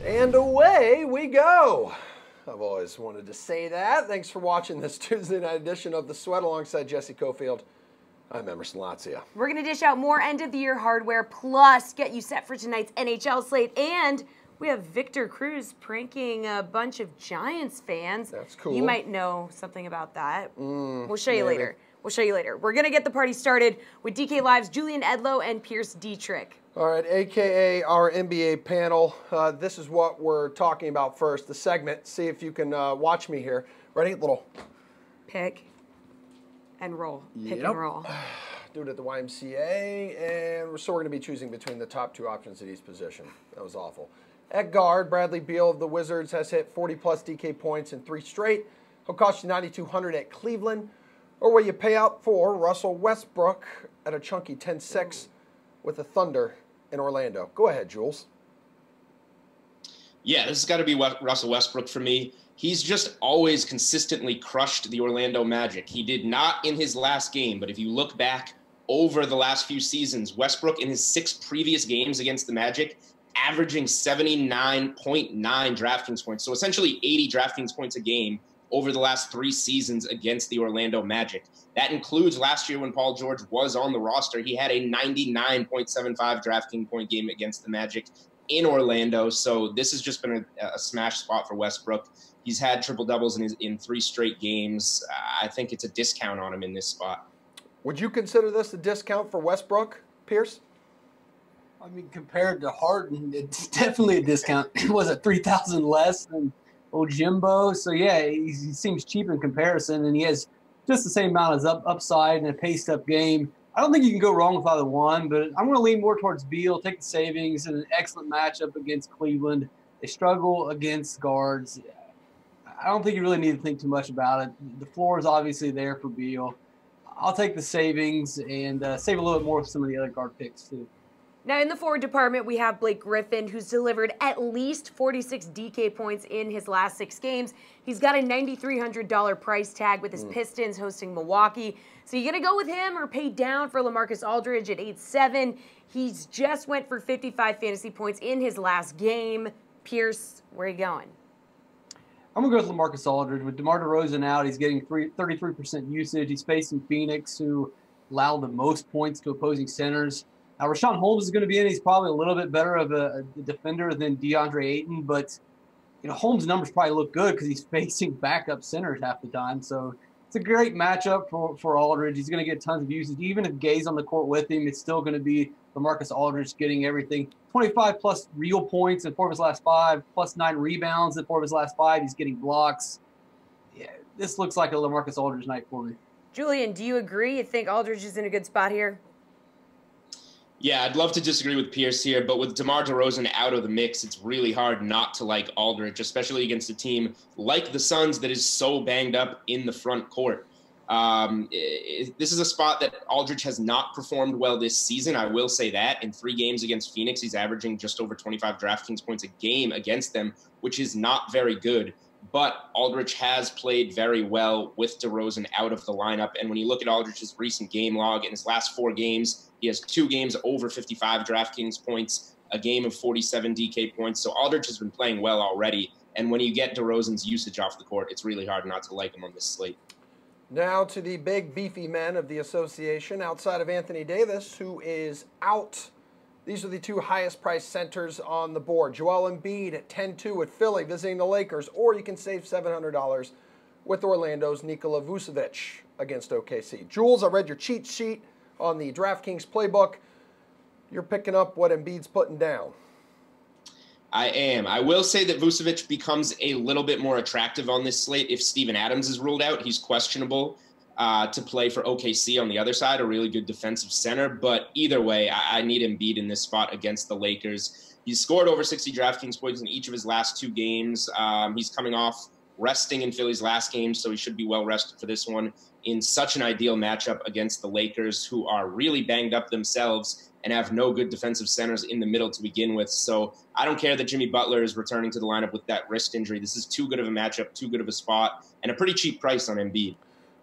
And away we go. I've always wanted to say that. Thanks for watching this Tuesday night edition of The Sweat alongside Jessie Coffield. I'm Emerson Lotzia. We're going to dish out more end-of-the-year hardware, plus get you set for tonight's NHL slate. And we have Victor Cruz pranking a bunch of Giants fans. That's cool. You might know something about that. We'll show you later. We'll show you later. We're going to get the party started with DK Live's Julian Edlow and Pierce Dietrich. All right, a.k.a. our NBA panel. This is what we're talking about first, the segment. See if you can watch me here. Ready? Little pick and roll. Pick and roll. Do it at the YMCA. And so we're going to be choosing between the top two options at each position. That was awful. At guard, Bradley Beal of the Wizards has hit 40-plus DK points in 3 straight. He'll cost you $9,200 at Cleveland. Or will you pay out for Russell Westbrook at a chunky 10-6 with the Thunder in Orlando? Go ahead, Jules. Yeah, this has got to be Russell Westbrook for me. He's just always consistently crushed the Orlando Magic. He did not in his last game, but if you look back over the last few seasons, Westbrook in his 6 previous games against the Magic, averaging 79.9 DraftKings points. So essentially 80 DraftKings points a game over the last 3 seasons against the Orlando Magic. That includes last year when Paul George was on the roster. He had a 99.75 DraftKings point game against the Magic in Orlando. So this has just been a smash spot for Westbrook. He's had triple-doubles in 3 straight games. I think it's a discount on him in this spot. Would you consider this a discount for Westbrook, Pierce? I mean, compared to Harden, it's definitely a discount. It was at $3,000 less than old Jimbo. So, yeah, he seems cheap in comparison, and he has just the same amount of upside in a paced-up game. I don't think you can go wrong with either one, but I'm going to lean more towards Beal, take the savings, and an excellent matchup against Cleveland. They struggle against guards. I don't think you really need to think too much about it. The floor is obviously there for Beal. I'll take the savings and save a little bit more with some of the other guard picks, too. Now, in the forward department, we have Blake Griffin, who's delivered at least 46 DK points in his last 6 games. He's got a $9,300 price tag with his Pistons hosting Milwaukee. So you going to go with him or pay down for LaMarcus Aldridge at 8.7? He's just went for 55 fantasy points in his last game. Pierce, where are you going? I'm going to go with LaMarcus Aldridge. With DeMar DeRozan out, he's getting 33% usage. He's facing Phoenix, who allow the most points to opposing centers. Now, Rashawn Holmes is going to be in. He's probably a little bit better of a defender than DeAndre Ayton, but Holmes' numbers probably look good because he's facing backup centers half the time. So it's a great matchup for Aldridge. He's going to get tons of usage. Even if Gay's on the court with him, it's still going to be LaMarcus Aldridge getting everything. 25-plus real points in 4 of his last 5, plus 9 rebounds in 4 of his last 5. He's getting blocks. Yeah, this looks like a LaMarcus Aldridge night for me. Julian, do you agree? You think Aldridge is in a good spot here? Yeah, I'd love to disagree with Pierce here, but with DeMar DeRozan out of the mix, it's really hard not to like Aldridge, especially against a team like the Suns that is so banged up in the front court. This is a spot that Aldridge has not performed well this season. I will say that. In 3 games against Phoenix, he's averaging just over 25 DraftKings points a game against them, which is not very good. But Aldridge has played very well with DeRozan out of the lineup. And when you look at Aldridge's recent game log, in his last 4 games, he has 2 games over 55 DraftKings points, a game of 47 DK points. So Aldridge has been playing well already. And when you get DeRozan's usage off the court, it's really hard not to like him on this slate. Now to the big, beefy men of the association, outside of Anthony Davis, who is out. These are the 2 highest-priced centers on the board. Joel Embiid at 10-2 at Philly, visiting the Lakers, or you can save $700 with Orlando's Nikola Vucevic against OKC. Jules, I read your cheat sheet on the DraftKings playbook. You're picking up what Embiid's putting down. I am. I will say that Vucevic becomes a little bit more attractive on this slate if Steven Adams is ruled out. He's questionable to play for OKC on the other side, a really good defensive center. But either way, I need Embiid in this spot against the Lakers. He's scored over 60 DraftKings points in each of his last 2 games. He's coming off resting in Philly's last game, so he should be well rested for this one in such an ideal matchup against the Lakers, who are really banged up themselves and have no good defensive centers in the middle to begin with. So I don't care that Jimmy Butler is returning to the lineup with that wrist injury. This is too good of a matchup, too good of a spot, and a pretty cheap price on Embiid.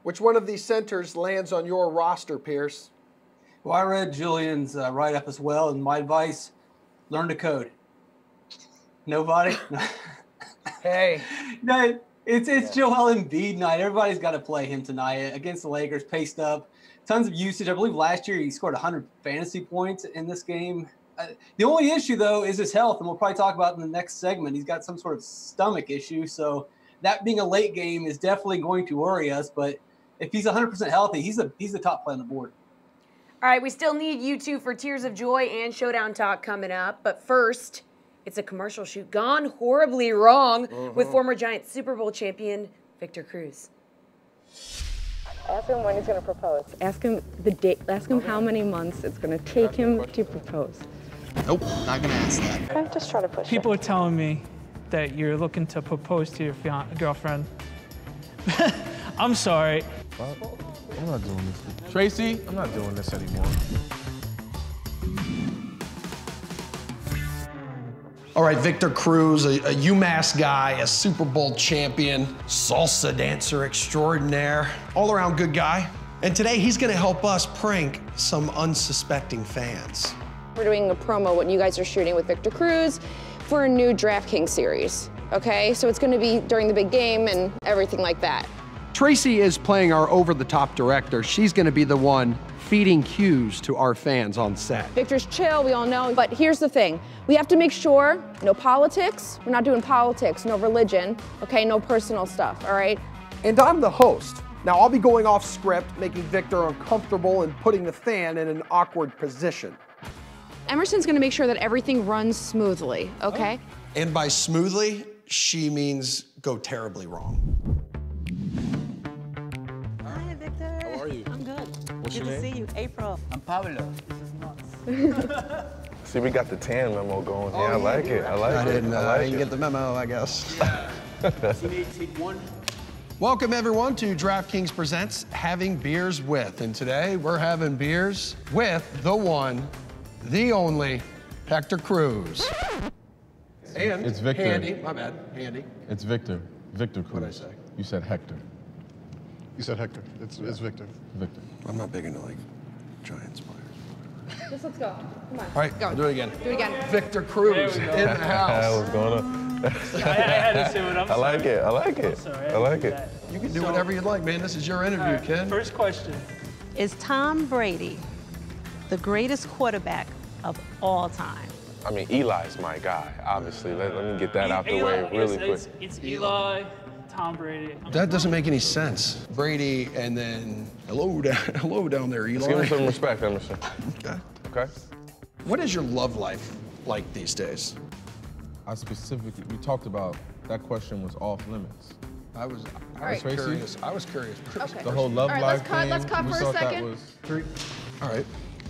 Which one of these centers lands on your roster, Pierce? Well, I read Julian's write-up as well, and my advice, learn to code. Nobody? Hey. No, it's Joel Embiid night. Everybody's got to play him tonight against the Lakers, paced up. Tons of usage. I believe last year he scored 100 fantasy points in this game. The only issue, though, is his health, and we'll probably talk about it in the next segment. He's got some sort of stomach issue, so that being a late game is definitely going to worry us. But if he's 100% healthy, he's the top play on the board. All right, we still need you two for Tears of Joy and Showdown Talk coming up. But first, it's a commercial shoot gone horribly wrong with former Giants Super Bowl champion Victor Cruz. Ask him when he's going to propose. Ask him the date. Ask him how many months it's going to take him to propose. Nope, not going to ask that. Okay, just try to push People it. are telling me that you're looking to propose to your girlfriend. I'm sorry. I'm not doing this. Tracy, I'm not doing this anymore. All right, Victor Cruz, a UMass guy, a Super Bowl champion, salsa dancer extraordinaire, all-around good guy. And today he's gonna help us prank some unsuspecting fans. We're doing a promo, what you guys are shooting with Victor Cruz for a new DraftKings series, okay? So it's gonna be during the big game and everything like that. Tracy is playing our over-the-top director. She's gonna be the one feeding cues to our fans on set. Victor's chill, we all know, but here's the thing. We have to make sure, no politics, we're not doing politics, no religion, okay, no personal stuff, all right? And I'm the host. Now I'll be going off script, making Victor uncomfortable and putting the fan in an awkward position. Emerson's gonna make sure that everything runs smoothly, okay? And by smoothly, she means go terribly wrong. Hi, Victor. How are you? I'm good. What's good your to name? see you. April. I'm Pablo. See, we got the tan memo going. Yeah, I like it. I like it. I didn't get the memo, I guess. Welcome everyone to DraftKings Presents Having Beers With. And today we're having beers with the one, the only, Hector Cruz. And It's Victor. Handy, my bad, Handy. It's Victor. Victor Cruz. What'd I say? You said Hector. You said Hector. It's Victor. Victor. I'm not big into like Giants players. Just let's go, come on. All right, Go. I'll do it again. Do it again. Victor Cruz in the house. What's going on? I had to say what I'm I like it. I like it. sorry, I like it. You can do whatever you'd like, man. This is your interview, kid. First question. Is Tom Brady the greatest quarterback of all time? I mean, Eli's my guy, obviously. Let me get that out the way really quick. It's Eli, Tom Brady. That doesn't make any sense. Brady and then hello down there, Eli. Let's give him some respect, Emerson. Okay. Okay? What is your love life like these days? I specifically, we talked about that question was off limits. I was right. curious. I was curious. Okay. The whole love All right, life let's cut thing, we for a thought that second. was... All right.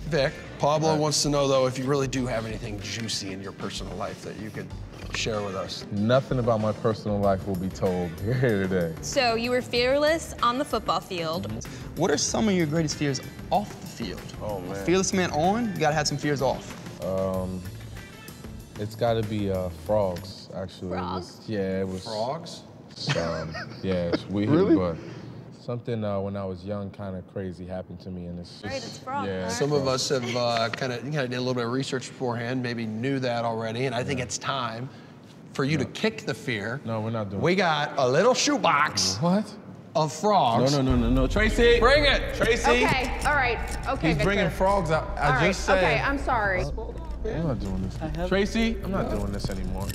Vic, Pablo All right. wants to know, though, if you really do have anything juicy in your personal life that you could share with us. Nothing about my personal life will be told here today. So you were fearless on the football field. What are some of your greatest fears off the field? Oh, man. A fearless man on, you gotta have some fears off. It's got to be frogs, actually. Frogs? It was. Frogs? Yeah, it's weird, Really? but something when I was young, kind of crazy happened to me, and it's just. Right, it's frogs. Yeah. Some of us have kind of did a little bit of research beforehand, maybe knew that already, and I think it's time for you to kick the fear. No, we're not doing. We got a little shoebox What? of frogs. No, Tracy. Bring it. Tracy. Okay, all right, okay, He's Victor. bringing frogs out. All I right, just said. okay, I'm sorry. I'm not doing this. Tracy, I'm not doing this anymore.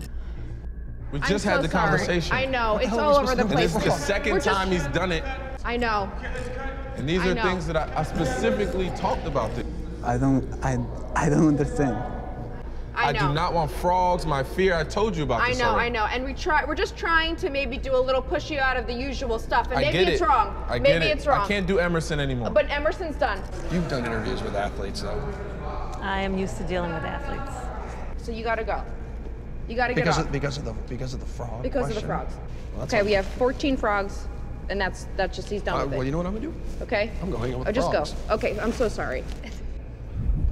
We I'm just so had the sorry. conversation. I know, it's hell are all we over the supposed to place. And this is the We're second just- time he's done it. I know. And these I are know. things that I specifically talked about. I don't understand. I know. do not want frogs. My fear, I told you about I this know, already. I know. And we're just trying to maybe do a little push you out of the usual stuff. And I maybe get it's it. wrong. I maybe get it. it's wrong. I can't do Emerson anymore. But Emerson's done. You've done interviews with athletes, though. I am used to dealing with athletes. So you gotta go. You gotta get Because off. of the frog. Because of the question? frogs. Well, that's Okay, all. we have 14 frogs, and that's just, he's done with it. Well, you know what I'm gonna do? Okay? I'm gonna hang out with the just frogs. go. Okay, I'm so sorry.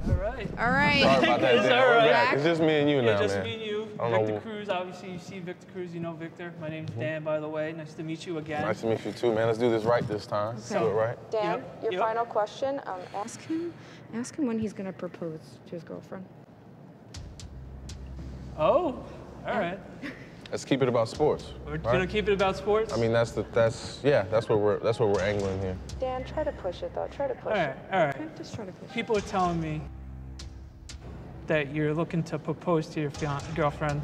All right. All right. Sorry about that, It's Dan. all We're right. back. It's just me and you now, Just man. me and you. I don't Victor know. Cruz, obviously you see Victor Cruz, you know Victor. My name's Dan, by the way. Nice to meet you again. Nice to meet you too, man. Let's do this right this time. Let's do it right. Dan, your final question. Ask him when he's gonna propose to his girlfriend. Oh, all right. Let's keep it about sports. We're gonna keep it about sports. I mean, that's what we're angling here. Dan, try to push it though. Try to push it. All right. Okay, just try to push it. People are telling me that you're looking to propose to your girlfriend.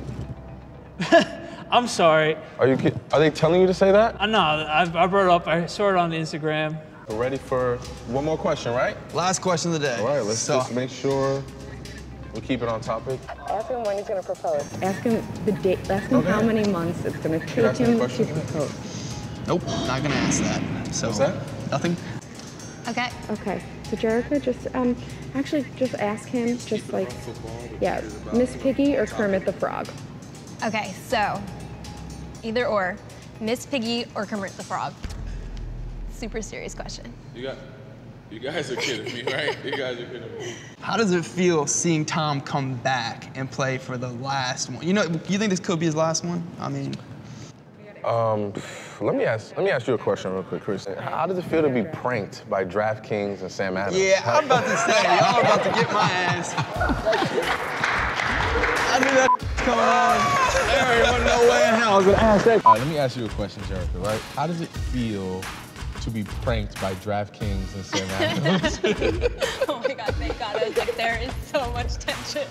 I'm sorry. Are you kidding? Are they telling you to say that? No, I brought it up. I saw it on Instagram. We're ready for one more question, right? Last question of the day. All right, let's just make sure we keep it on topic. Ask him when he's gonna propose. Ask him the date. Ask him how many months it's gonna take him to propose. Nope, not gonna ask that. So, what's that? Nothing. Okay. Okay. So Jericho, just actually just ask him, just like, yeah, Miss Piggy or Kermit the Frog. Okay, so either or, Miss Piggy or Kermit the Frog. Super serious question. You guys are kidding me, right? You guys are kidding me. How does it feel seeing Tom come back and play for the last one? You think this could be his last one? I mean. Let me ask you a question real quick, Chris. How does it feel to be pranked by DraftKings and Sam Adams? Yeah, I'm about to say, y'all about to get my ass. I knew that coming on. There wasn't no way in hell I was gonna ask that. All right, let me ask you a question, Jericho, right? How does it feel to be pranked by DraftKings and Sam Adams? Oh my God, thank God. I was like, there is so much tension.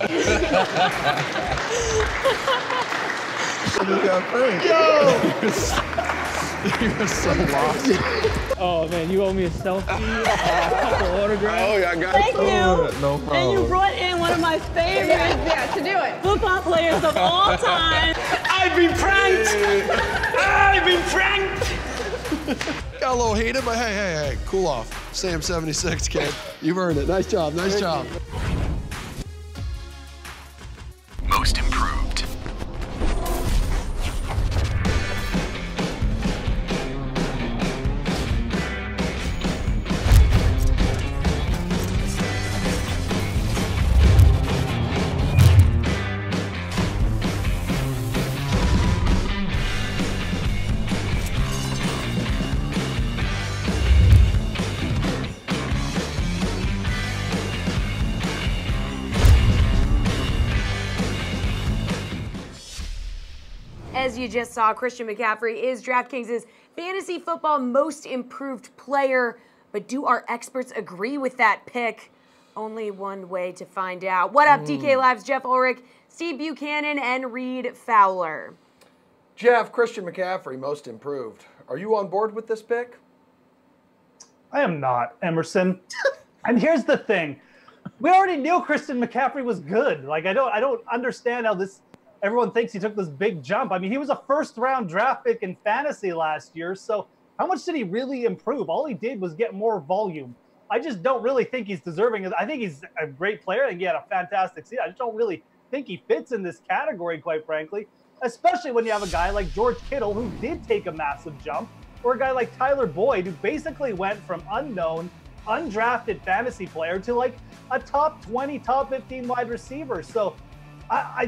You got pranked. Yo! You're so lost. Oh man, you owe me a selfie, a couple autographs. Oh, yeah, I got Thank you. No problem. And you brought in one of my favorite to do it. football players of all time. I've been pranked! I've been pranked! Got a little heated, but hey, cool off. Sam 76, kid. You've earned it. Nice job, nice job. Most improved. As you just saw, Christian McCaffrey is DraftKings' fantasy football most improved player. But do our experts agree with that pick? Only one way to find out. What up, DK Live's Jeff Ulrich, Steve Buchanan, and Reed Fowler? Jeff, Christian McCaffrey, most improved. Are you on board with this pick? I am not, Emerson. And here's the thing. We already knew Christian McCaffrey was good. Like, I don't understand how everyone thinks he took this big jump. I mean, he was a first-round draft pick in fantasy last year, so how much did he really improve? All he did was get more volume. I just don't really think he's deserving of. I think he's a great player. I think he had a fantastic season. I just don't really think he fits in this category, quite frankly, especially when you have a guy like George Kittle, who did take a massive jump, or a guy like Tyler Boyd, who basically went from unknown, undrafted fantasy player to like a top 20, top 15 wide receiver. So I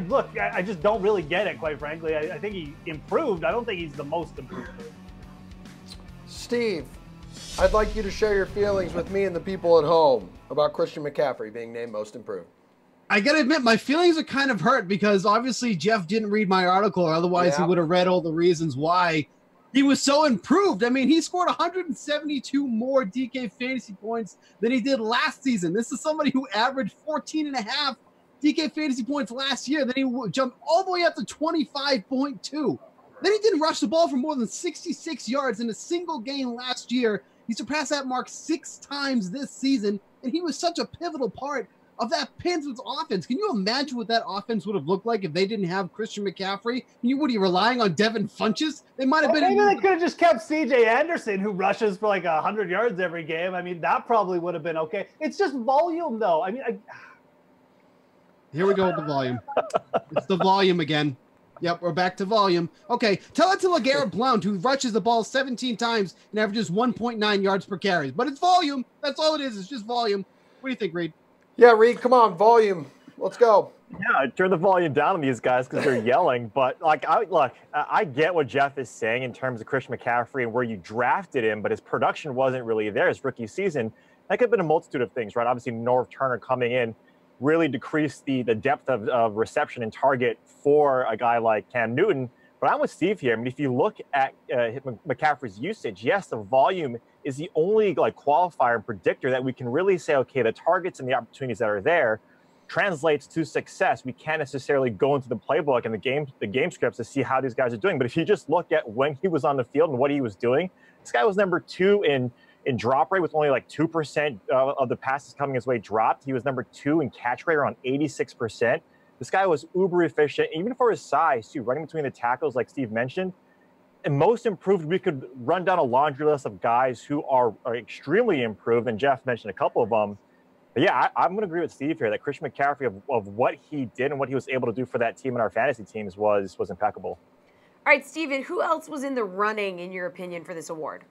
just don't really get it, quite frankly. I think he improved. I don't think he's the most improved. Steve, I'd like you to share your feelings with me and the people at home about Christian McCaffrey being named most improved. I gotta admit, my feelings are kind of hurt because obviously Jeff didn't read my article, or otherwise he would have read all the reasons why he was so improved. I mean, he scored 172 more DK fantasy points than he did last season. This is somebody who averaged 14.5 DK fantasy points last year. Then he jumped all the way up to 25.2. Then he didn't rush the ball for more than 66 yards in a single game last year. He surpassed that mark 6 times this season, and he was such a pivotal part of that Panthers offense. Can you imagine what that offense would have looked like if they didn't have Christian McCaffrey? What are you relying on Devin Funchess? They might have been. Maybe they could have just kept CJ Anderson, who rushes for like 100 yards every game. I mean, that probably would have been okay. It's just volume, though. I mean, Here we go with the volume. It's the volume again. Yep, we're back to volume. Okay, tell it to LeGarrette Blount, who rushes the ball 17 times and averages 1.9 yards per carry. But it's volume. That's all it is. It's just volume. What do you think, Reed? Yeah, Reed, come on, volume. Let's go. Yeah, turn the volume down on these guys because they're yelling. But I get what Jeff is saying in terms of Christian McCaffrey and where you drafted him, but his production wasn't really there his rookie season. That could have been a multitude of things, right? Obviously, Norv Turner coming in really decreased the depth of reception and target for a guy like Cam Newton. But I'm with Steve here. I mean, if you look at McCaffrey's usage, yes, the volume is the only qualifier and predictor that we can really say, okay, the targets and the opportunities that are there translates to success. We can't necessarily go into the playbook and the game scripts to see how these guys are doing. But if you just look at when he was on the field and what he was doing, this guy was number 2 in drop rate with only 2% of the passes coming his way dropped. He was number 2 in catch rate, around 86%. This guy was uber efficient, even for his size, too, running between the tackles, like Steve mentioned. And most improved, we could run down a laundry list of guys who are extremely improved, and Jeff mentioned a couple of them. But yeah, I'm going to agree with Steve here that Christian McCaffrey, of what he did and what he was able to do for that team and our fantasy teams was impeccable. All right, Steven, who else was in the running, in your opinion, for this award?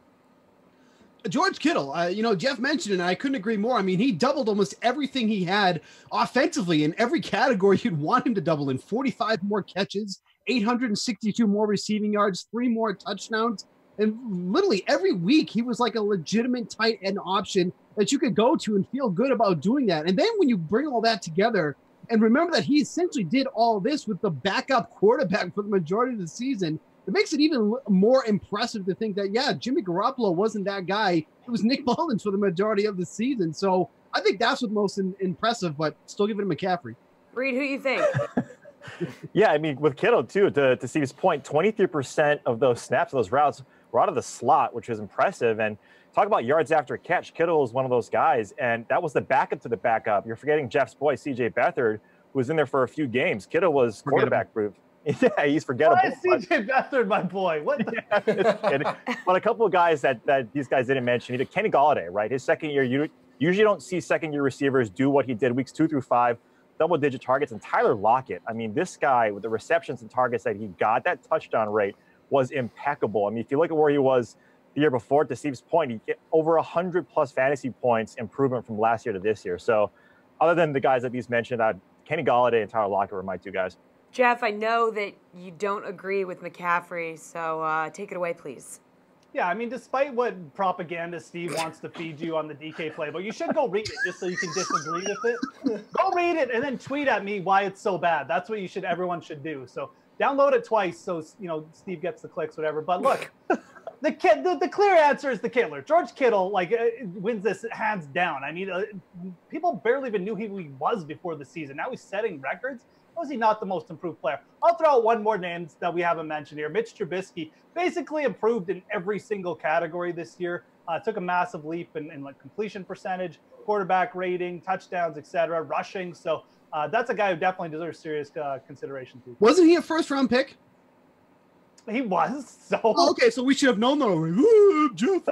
George Kittle, Jeff mentioned it, and I couldn't agree more. I mean, he doubled almost everything he had offensively in every category you'd want him to double in. 45 more catches, 862 more receiving yards, 3 more touchdowns. And literally every week, he was like a legitimate tight end option that you could go to and feel good about doing that. And then when you bring all that together, and remember that he essentially did all this with the backup quarterback for the majority of the season, it makes it even more impressive to think that, yeah, Jimmy Garoppolo wasn't that guy. It was Nick Mullins for the majority of the season. So I think that's what's most impressive, but still give it to McCaffrey. Reed, who you think? Yeah, I mean, with Kittle, too, to Steve's point, 23% of those snaps, those routes, were out of the slot, which is impressive. And talk about yards after catch. Kittle is one of those guys, and that was the backup to the backup. You're forgetting Jeff's boy, C.J. Beathard, who was in there for a few games. Kittle was quarterback-proof. Yeah, he's forgettable. Why is C.J. Beathard my boy? What? But a couple of guys that these guys didn't mention, Kenny Golladay, right? His second year, you usually don't see second-year receivers do what he did weeks 2 through 5, double-digit targets. And Tyler Lockett, I mean, this guy with the receptions and targets that he got, that touchdown rate was impeccable. I mean, if you look at where he was the year before, to Steve's point, he get over 100-plus fantasy points improvement from last year to this year. So other than the guys that these mentioned, Kenny Golladay and Tyler Lockett were my 2 guys. Jeff, I know that you don't agree with McCaffrey, so take it away, please. Yeah, I mean, despite what propaganda Steve wants to feed you on the DK playbook, you should go read it just so you can disagree with it. Go read it and then tweet at me why it's so bad. That's what everyone should do. So download it twice so Steve gets the clicks, whatever. But look, the clear answer is the Kittler. George Kittle wins this hands down. I mean, people barely even knew who he was before the season. Now he's setting records. How is he not the most improved player? I'll throw out one more name that we haven't mentioned here. Mitch Trubisky basically improved in every single category this year. Took a massive leap in completion percentage, quarterback rating, touchdowns, etc., rushing. So that's a guy who definitely deserves serious consideration too. Wasn't he a first-round pick? He was. So okay, so we should have known that. Jeff.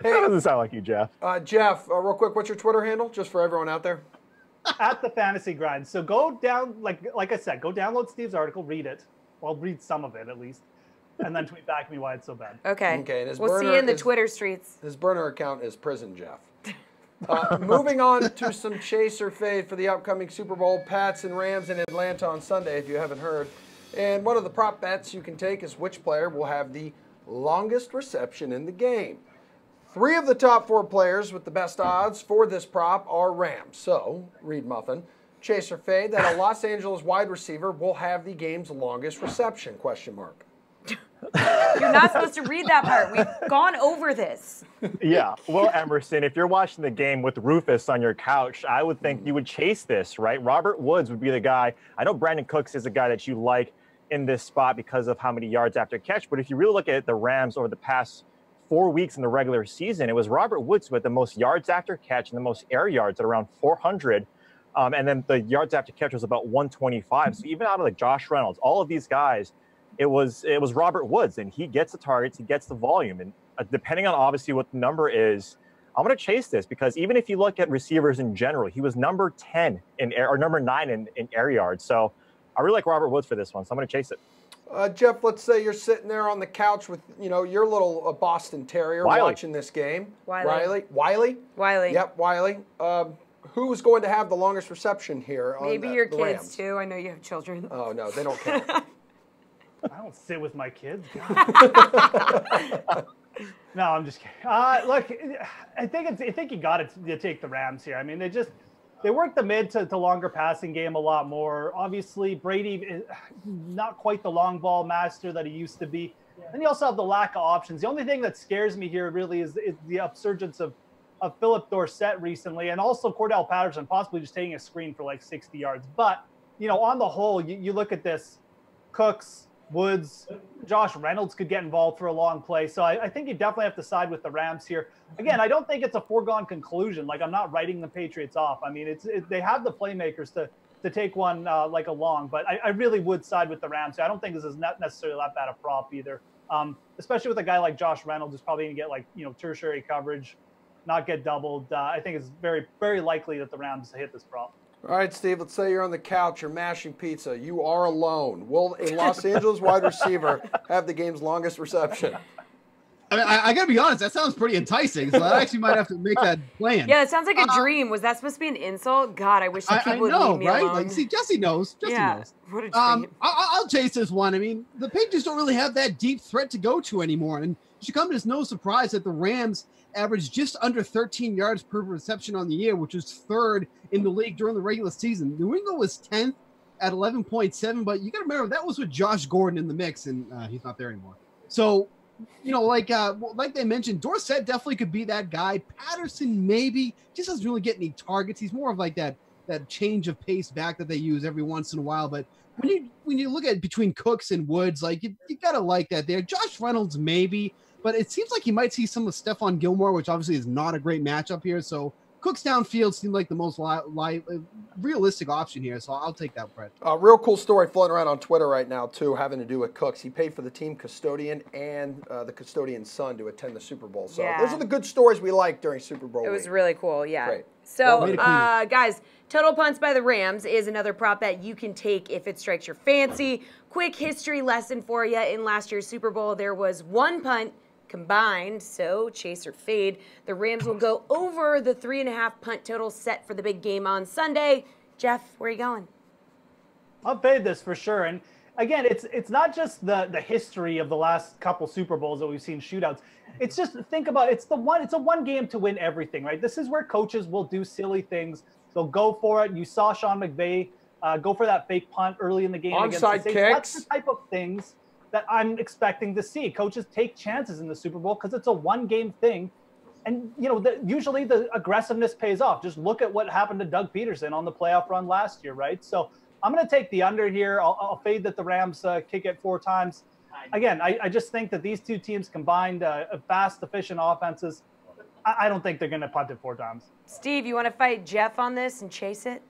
Hey, that doesn't sound like you, Jeff. Jeff, real quick, what's your Twitter handle, just for everyone out there? At the Fantasy Grind. So go down, like I said, go download Steve's article, read it. Well, read some of it at least, and then tweet back to me why it's so bad. Okay. And we'll see you in the Twitter streets. His burner account is Prison Jeff. Moving on to some chaser fade for the upcoming Super Bowl, Pats and Rams in Atlanta on Sunday, if you haven't heard. And one of the prop bets you can take is which player will have the longest reception in the game. 3 of the top 4 players with the best odds for this prop are Rams. So, Reed Muffin, chaser fade that a Los Angeles wide receiver will have the game's longest reception, ? You're not supposed to read that part. We've gone over this. Yeah. Well, Emerson, if you're watching the game with Rufus on your couch, I would think you would chase this, right? Robert Woods would be the guy. I know Brandon Cooks is a guy that you like in this spot because of how many yards after catch. But if you really look at the Rams over the past 4 weeks in the regular season, it was Robert Woods who had the most yards after catch and the most air yards at around 400. And then the yards after catch was about 125. So even out of Josh Reynolds, all of these guys, it was Robert Woods, and he gets the targets, he gets the volume. And depending on obviously what the number is, I'm going to chase this because even if you look at receivers in general, he was number 10 in air, or number 9 in air yards. So I really like Robert Woods for this one, so I'm going to chase it. Jeff, let's say you're sitting there on the couch with, your little Boston Terrier watching this game. Wiley. Wiley? Wiley. Yep, Wiley. who is going to have the longest reception here? Maybe on, your the kids Rams? too. I know you have children. Oh no, they don't count. I don't sit with my kids. No, I'm just kidding. Look, I think you got to take the Rams here. I mean, they work the mid to longer passing game a lot more. Obviously, Brady is not quite the long ball master that he used to be. Then you also have the lack of options. The only thing that scares me here really is the upsurgence of Philip Dorsett recently, and also Cordell Patterson possibly just taking a screen for like 60 yards. But, on the whole, you look at this, Cooks, Woods, Josh Reynolds could get involved for a long play. So I think you definitely have to side with the Rams here. Again, I don't think it's a foregone conclusion. Like, I'm not writing the Patriots off. I mean, they have the playmakers to take one like a long, but I really would side with the Rams. I don't think this is not necessarily that bad a prop either. Especially with a guy like Josh Reynolds, who's probably going to get like, tertiary coverage, not get doubled. I think it's very, very likely that the Rams hit this prop. All right, Steve, let's say you're on the couch, you're mashing pizza. You are alone. Will a Los Angeles wide receiver have the game's longest reception? I mean, I got to be honest, that sounds pretty enticing, so I actually might have to make that plan. Yeah, it sounds like a dream. Was that supposed to be an insult? God, I wish people would leave me right? alone. Like, see, Jessie knows. Jessie knows. What a dream. I'll chase this one. I mean, the Patriots don't really have that deep threat to go to anymore, and it should come as no surprise that the Rams averaged just under 13 yards per reception on the year, which is third in the league during the regular season. New England was 10th at 11.7, but you got to remember that was with Josh Gordon in the mix, and he's not there anymore. So, like they mentioned, Dorsett definitely could be that guy. Patterson maybe just doesn't really get any targets. He's more of like that change of pace back that they use every once in a while. But when you look at between Cooks and Woods, like you gotta like that there. Josh Reynolds maybe. But it seems like you might see some of Stephon Gilmore, which obviously is not a great matchup here. So Cooks downfield seemed like the most realistic option here. So I'll take that, Brett. Real cool story floating around on Twitter right now, too, having to do with Cooks. He paid for the team custodian and the custodian's son to attend the Super Bowl. So those are the good stories we like during Super Bowl It was week. really cool, yeah. Great. So, guys, total punts by the Rams is another prop that you can take if it strikes your fancy. Quick history lesson for you. In last year's Super Bowl, there was one punt combined, so chase or fade. The Rams will go over the 3.5 punt total set for the big game on Sunday. Jeff, where are you going? I'll fade this for sure. And again, it's not just the history of the last couple Super Bowls that we've seen shootouts. It's just think about it's a one game to win everything, right? This is where coaches will do silly things. They'll go for it. You saw Sean McVay go for that fake punt early in the game. Onside kicks. That's the type of things that I'm expecting to see. Coaches take chances in the Super Bowl because it's a one-game thing. And, usually the aggressiveness pays off. Just look at what happened to Doug Peterson on the playoff run last year, right? So I'm going to take the under here. I'll fade that the Rams kick it 4 times. Again, I just think that these two teams combined fast, efficient offenses. I don't think they're going to punt it 4 times. Steve, you want to fight Jeff on this and chase it?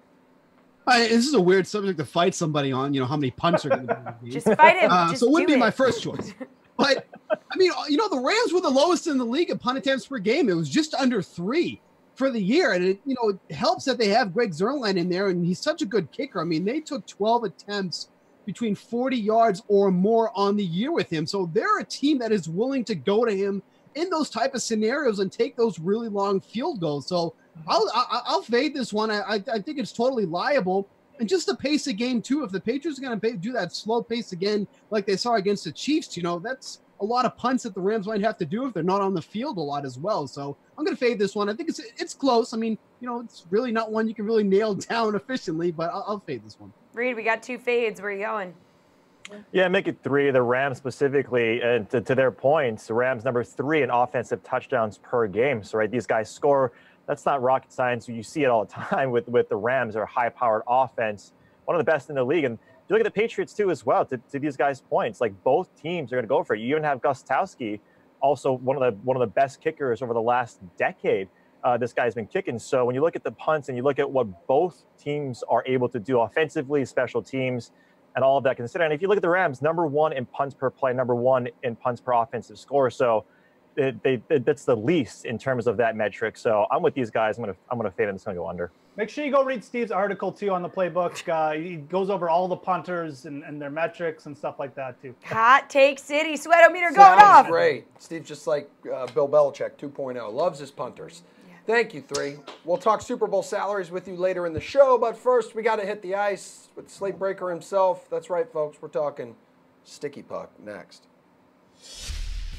This is a weird subject to fight somebody on, how many punts are going to be. Just fight him. So it wouldn't be my first choice. But, I mean, the Rams were the lowest in the league at punt attempts per game. It was just under 3 for the year. And, it helps that they have Greg Zuerlein in there, and he's such a good kicker. I mean, they took 12 attempts between 40 yards or more on the year with him. So they're a team that is willing to go to him in those type of scenarios and take those really long field goals. So I'll fade this one. I think it's totally liable. And just the pace of game, too. If the Patriots are going to do that slow pace again, like they saw against the Chiefs, that's a lot of punts that the Rams might have to do if they're not on the field a lot as well. So I'm going to fade this one. I think it's close. I mean, it's really not one you can really nail down efficiently, but I'll fade this one. Reed, we got 2 fades. Where are you going? Yeah, make it 3. The Rams specifically, and to their points, the Rams number 3 in offensive touchdowns per game. So, right, these guys score. That's not rocket science. You see it all the time with the Rams, are a high-powered offense, one of the best in the league. And you look at the Patriots, too, as well, to these guys' points. Like, both teams are going to go for it. You even have Gostowski, also one of the best kickers over the last decade. This guy's been kicking. So when you look at the punts and you look at what both teams are able to do offensively, special teams, and all of that considered. And if you look at the Rams, number 1 in punts per play, number 1 in punts per offensive score. So that's the least in terms of that metric. So I'm with these guys. I'm gonna fade, and it's gonna go under. Make sure you go read Steve's article too on the playbook. He goes over all the punters and their metrics and stuff like that too. Hot Take City, sweatometer going off. Great. Steve's just like Bill Belichick 2.0. Loves his punters. Thank you, 3. We'll talk Super Bowl salaries with you later in the show, but first we got to hit the ice with Slate Breaker himself. That's right, folks. We're talking Sticky Puck next.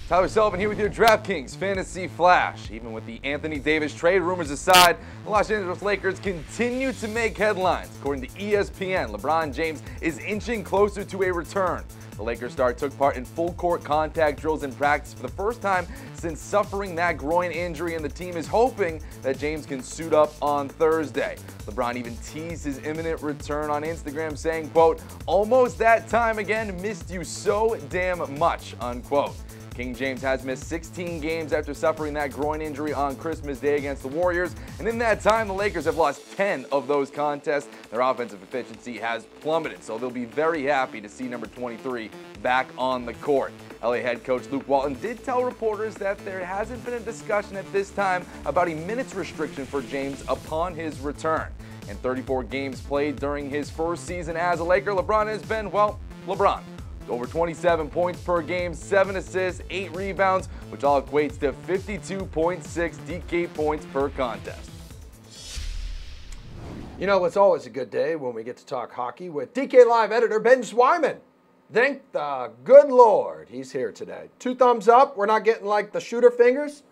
Tyler Sullivan here with your DraftKings Fantasy Flash. Even with the Anthony Davis trade rumors aside, the Los Angeles Lakers continue to make headlines. According to ESPN, LeBron James is inching closer to a return. The Lakers star took part in full-court contact drills in practice for the first time since suffering that groin injury, and the team is hoping that James can suit up on Thursday. LeBron even teased his imminent return on Instagram, saying, quote, "Almost that time again, missed you so damn much," unquote. King James has missed 16 games after suffering that groin injury on Christmas Day against the Warriors, and in that time, the Lakers have lost 10 of those contests. Their offensive efficiency has plummeted, so they'll be very happy to see number 23 back on the court. LA head coach Luke Walton did tell reporters that there hasn't been a discussion at this time about a minutes restriction for James upon his return. In 34 games played during his first season as a Laker, LeBron has been, well, LeBron. Over 27 points per game, 7 assists, 8 rebounds, which all equates to 52.6 DK points per contest. You know, it's always a good day when we get to talk hockey with DK Live editor Ben Zwyman. Thank the good Lord he's here today. 2 thumbs up. We're not getting like the shooter fingers.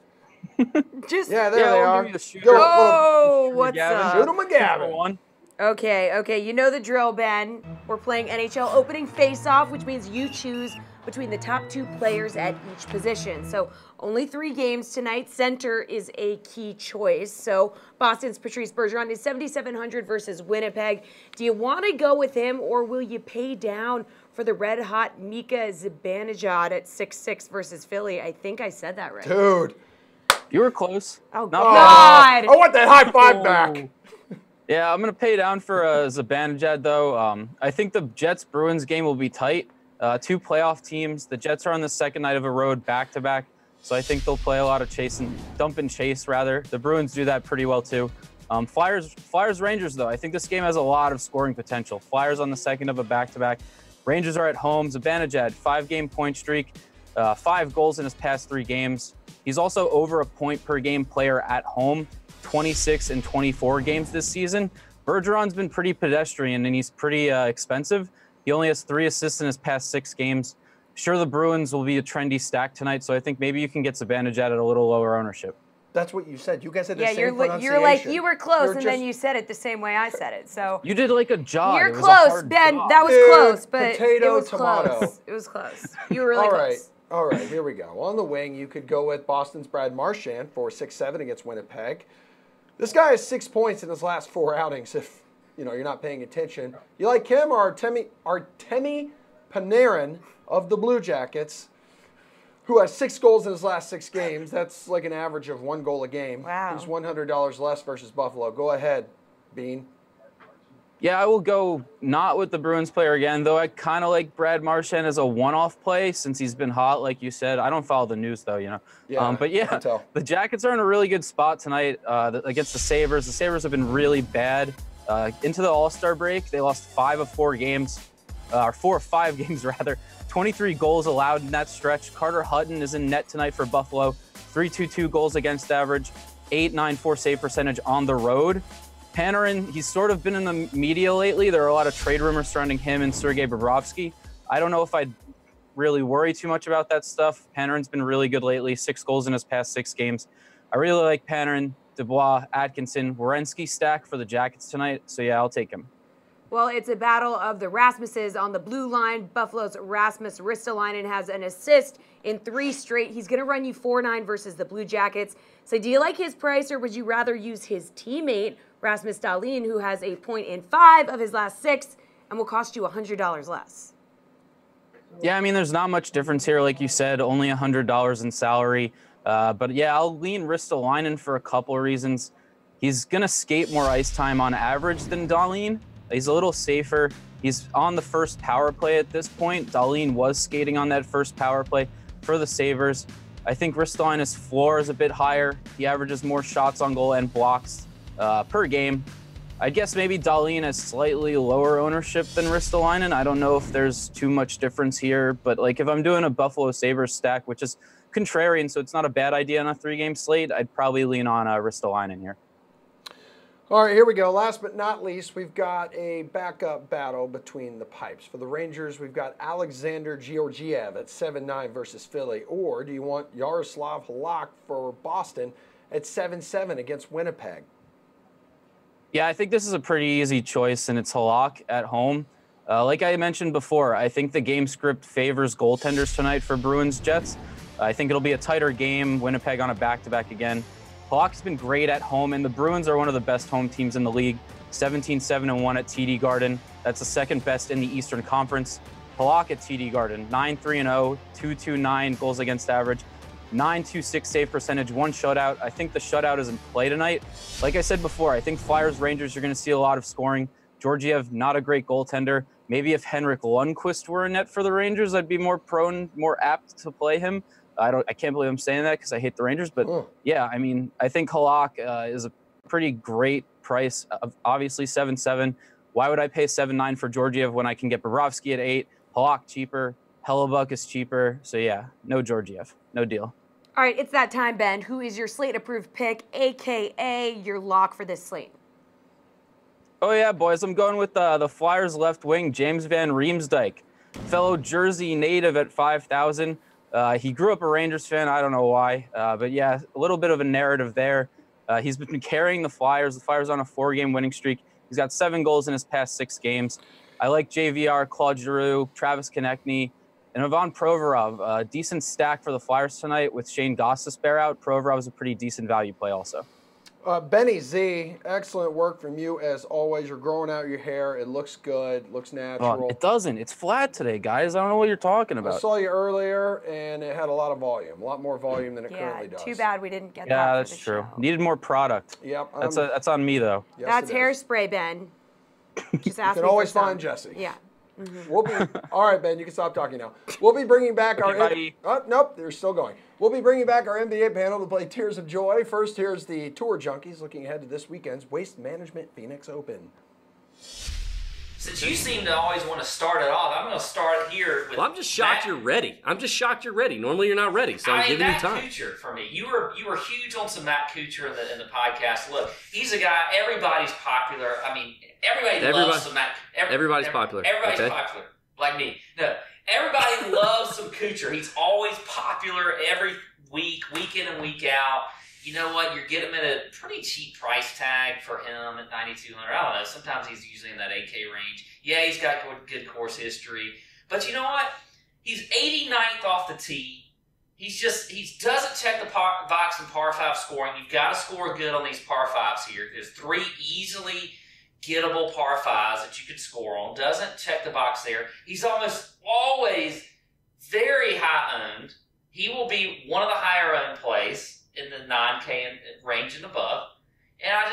Just yeah, there they are. Oh, what's up? Shoot 'em, McGavin. Okay, you know the drill, Ben. We're playing NHL opening face-off, which means you choose between the top 2 players at each position. So only 3 games tonight. Center is a key choice. So Boston's Patrice Bergeron is 7,700 versus Winnipeg. Do you want to go with him, or will you pay down for the red-hot Mika Zibanejad at 6'6" versus Philly? I think I said that right. Dude. You were close. Oh, Not God. I want that high five back. Yeah, I'm going to pay down for Zibanejad, though. I think the Jets-Bruins game will be tight. 2 playoff teams. The Jets are on the second night of a road back-to-back, so I think they'll play a lot of dump and chase, rather. The Bruins do that pretty well, too. Flyers-Rangers, though. I think this game has a lot of scoring potential. Flyers on the second of a back-to-back. Rangers are at home. Zibanejad, 5-game point streak, 5 goals in his past 3 games. He's also over a point-per-game player at home. 26 and 24 games this season. Bergeron's been pretty pedestrian, and he's pretty expensive. He only has 3 assists in his past 6 games. Sure, the Bruins will be a trendy stack tonight, so I think maybe you can get Zibanejad at a little lower ownership. That's what you said. You guys said the same you're pronunciation. like, you were close, and then you said it the same way I said it. So you did like a jog. You're close, Ben. Jog. That was close, but potato, it was tomato. close. It was close. You were really close. All right, here we go. On the wing, you could go with Boston's Brad Marchand for 6'7" against Winnipeg. This guy has 6 points in his last 4 outings. If you're not paying attention, you like him or Artemi Panarin of the Blue Jackets, who has 6 goals in his last 6 games. That's like an average of 1 goal a game. Wow. He's $100 less versus Buffalo. Go ahead, Bean. Yeah, I will go not with the Bruins player again, though I kind of like Brad Marchand as a one-off play since he's been hot, like you said. I don't follow the news, though, Yeah, but yeah, I can tell. The Jackets are in a really good spot tonight against the Sabres. The Sabres have been really bad. Into the All-Star break, they lost 5 of 4 games, or 4 of 5 games, rather. 23 goals allowed in that stretch. Carter Hutton is in net tonight for Buffalo. 3.22 goals against average, 8.94 save percentage on the road. Panarin, he's sort of been in the media lately. There are a lot of trade rumors surrounding him and Sergei Bobrovsky. I don't know if I'd really worry too much about that stuff. Panarin's been really good lately, 6 goals in his past 6 games. I really like Panarin, Dubois, Atkinson, Werenski stack for the Jackets tonight. So yeah, I'll take him. Well, it's a battle of the Rasmuses on the blue line. Buffalo's Rasmus Ristolainen has an assist in 3 straight. He's going to run you 4-9 versus the Blue Jackets. So do you like his price, or would you rather use his teammate, Rasmus Dahlin, who has a point in 5 of his last 6 and will cost you $100 less? Yeah, I mean, there's not much difference here. Like you said, only $100 in salary. But yeah, I'll lean Ristolainen for a couple of reasons. He's going to skate more ice time on average than Dahlin. He's a little safer. He's on the first power play at this point. Dahlin was skating on that first power play for the Sabres. I think Ristolainen's floor is a bit higher. He averages more shots on goal and blocks per game. I guess maybe Dahlin has slightly lower ownership than Ristolainen. I don't know if there's too much difference here, but like if I'm doing a Buffalo Sabres stack, which is contrarian, so it's not a bad idea on a 3-game slate. I'd probably lean on Ristolainen here. All right, here we go. Last but not least, we've got a backup battle between the pipes. For the Rangers, we've got Alexander Georgiev at 7-9 versus Philly. Or do you want Yaroslav Halak for Boston at 7-7 against Winnipeg? Yeah, I think this is a pretty easy choice, and it's Halak at home. Like I mentioned before, I think the game script favors goaltenders tonight for Bruins Jets. I think it'll be a tighter game, Winnipeg on a back-to-back again. Halak's been great at home, and the Bruins are one of the best home teams in the league. 17-7-1 at TD Garden. That's the second best in the Eastern Conference. Halak at TD Garden, 9-3-0, 2.29 goals against average, 9.26 save percentage, 1 shutout. I think the shutout is in play tonight. Like I said before, I think Flyers Rangers, you're going to see a lot of scoring. Georgiev, not a great goaltender. Maybe if Henrik Lundqvist were in net for the Rangers, I'd be more apt to play him. I can't believe I'm saying that because I hate the Rangers, but yeah, I mean, I think Halak is a pretty great price. Obviously 7-7. Why would I pay 7-9 for Georgiev when I can get Bobrovsky at 8? Halak cheaper. Hellebuck is cheaper. So yeah, no Georgiev. No deal. All right, it's that time, Ben. Who is your slate-approved pick, a.k.a. your lock for this slate? Oh yeah, boys, I'm going with the Flyers left wing, James Van Riemsdyk, fellow Jersey native at 5,000. He grew up a Rangers fan. I don't know why, but yeah, a little bit of a narrative there. He's been carrying the Flyers. The Flyers on a 4-game winning streak. He's got 7 goals in his past 6 games. I like JVR, Claude Giroux, Travis Konechny, and Ivan Provorov. Decent stack for the Flyers tonight with Shane Gostisbehere out. Provorov is a pretty decent value play also. Benny Z, excellent work from you as always. You're growing out your hair. It looks good, looks natural. Oh, it doesn't. It's flat today, guys. I don't know what you're talking about. I saw you earlier, and it had a lot of volume, a lot more volume than it currently does. Too bad we didn't get that. Yeah, that's true. Needed more product. Yep. That's on me, though. Yes, that's hairspray, Ben. Just ask you can me always for find some. Jesse. Yeah. We'll be all right, Ben. You can stop talking now. We'll be bringing back our. Oh, nope, they're still going. We'll be bringing back our NBA panel to play Tears of Joy. First, here's the Tour Junkies looking ahead to this weekend's Waste Management Phoenix Open. Since you seem to always want to start it off, I'm going to start here with. Well, I'm just shocked you're ready. I'm just shocked you're ready. Normally you're not ready, so I'm giving you time. Matt Kuchar for me. You were huge on some Matt Kuchar in the podcast. Look, he's a guy. Everybody's popular. I mean, everybody loves some Matt. Everybody's popular. Everybody's popular, like me. No, everybody loves some Kuchar. He's always popular every week, week in and week out. You know what? You're getting him at a pretty cheap price tag for him at $9,200. I don't know. Sometimes he's usually in that 8K range. Yeah, he's got good course history. But you know what? He's 89th off the tee. He doesn't check the box in par 5 scoring. You've got to score good on these par 5s here. There's 3 easily gettable par 5s that you could score on. Doesn't check the box there. He's almost always very high owned. He will be one of the higher owned plays in the 9K range and above. And I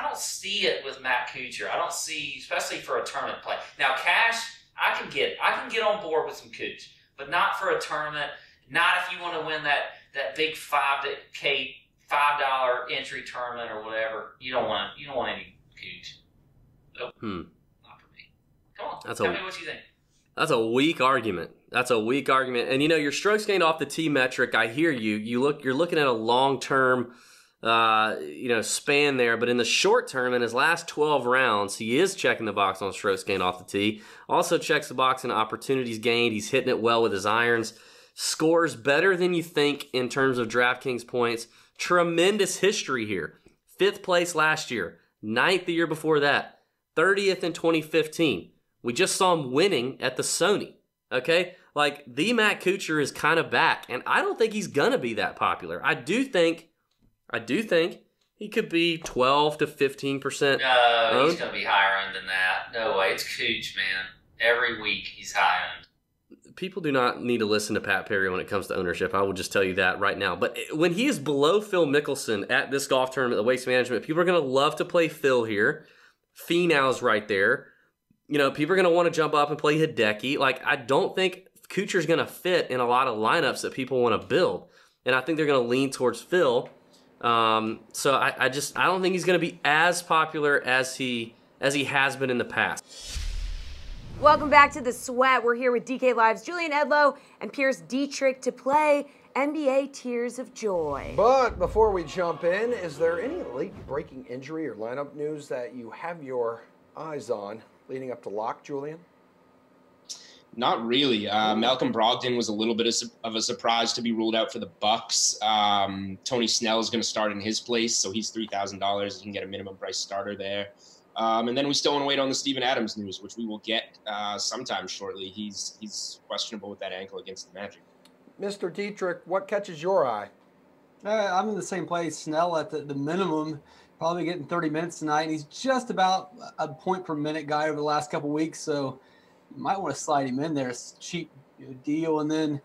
don't see it with Matt Kuchar. I don't see, especially for a tournament play. Now, cash, I can get on board with some Kuch, but not for a tournament. Not if you want to win that big $5 entry tournament or whatever. You don't want any Kuch. Nope. Not for me. Come on, tell me what you think. That's a weak argument. And you know, your strokes gained off the tee metric, I hear you. You're looking at a long-term span there, but in the short term, in his last 12 rounds, he is checking the box on strokes gained off the tee. Also checks the box in opportunities gained. He's hitting it well with his irons. Scores better than you think in terms of DraftKings points. Tremendous history here. 5th place last year. 9th the year before that. 30th in 2015. We just saw him winning at the Sony. Okay? Like, the Matt Kuchar is kind of back, and I don't think he's going to be that popular. I do think he could be 12 to 15%. No, he's going to be higher owned than that. No way. It's Kuch, man. Every week he's high owned. People do not need to listen to Pat Perry when it comes to ownership. I will just tell you that right now. But when he is below Phil Mickelson at this golf tournament, the Waste Management, people are going to love to play Phil here. Finau's right there. You know, people are going to want to jump up and play Hideki. Like, I don't think Kuchar's going to fit in a lot of lineups that people want to build. And I think they're going to lean towards Phil. So I don't think he's going to be as popular as he has been in the past. Welcome back to The Sweat. We're here with DK Live's Julian Edlow and Pierce Dietrich to play NBA Tears of Joy. But before we jump in, is there any late-breaking injury or lineup news that you have your eyes on leading up to lock, Julian? Not really. Malcolm Brogdon was a little bit of a surprise to be ruled out for the Bucks. Tony Snell is going to start in his place, so he's $3,000. You can get a minimum price starter there. And then we still want to wait on the Steven Adams news, which we will get sometime shortly. He's questionable with that ankle against the Magic. Mr. Dietrich, what catches your eye? I'm in the same place. Snell at the minimum, probably getting 30 minutes tonight. And he's just about a point per minute guy over the last couple weeks, so you might want to slide him in there. It's a cheap deal. And then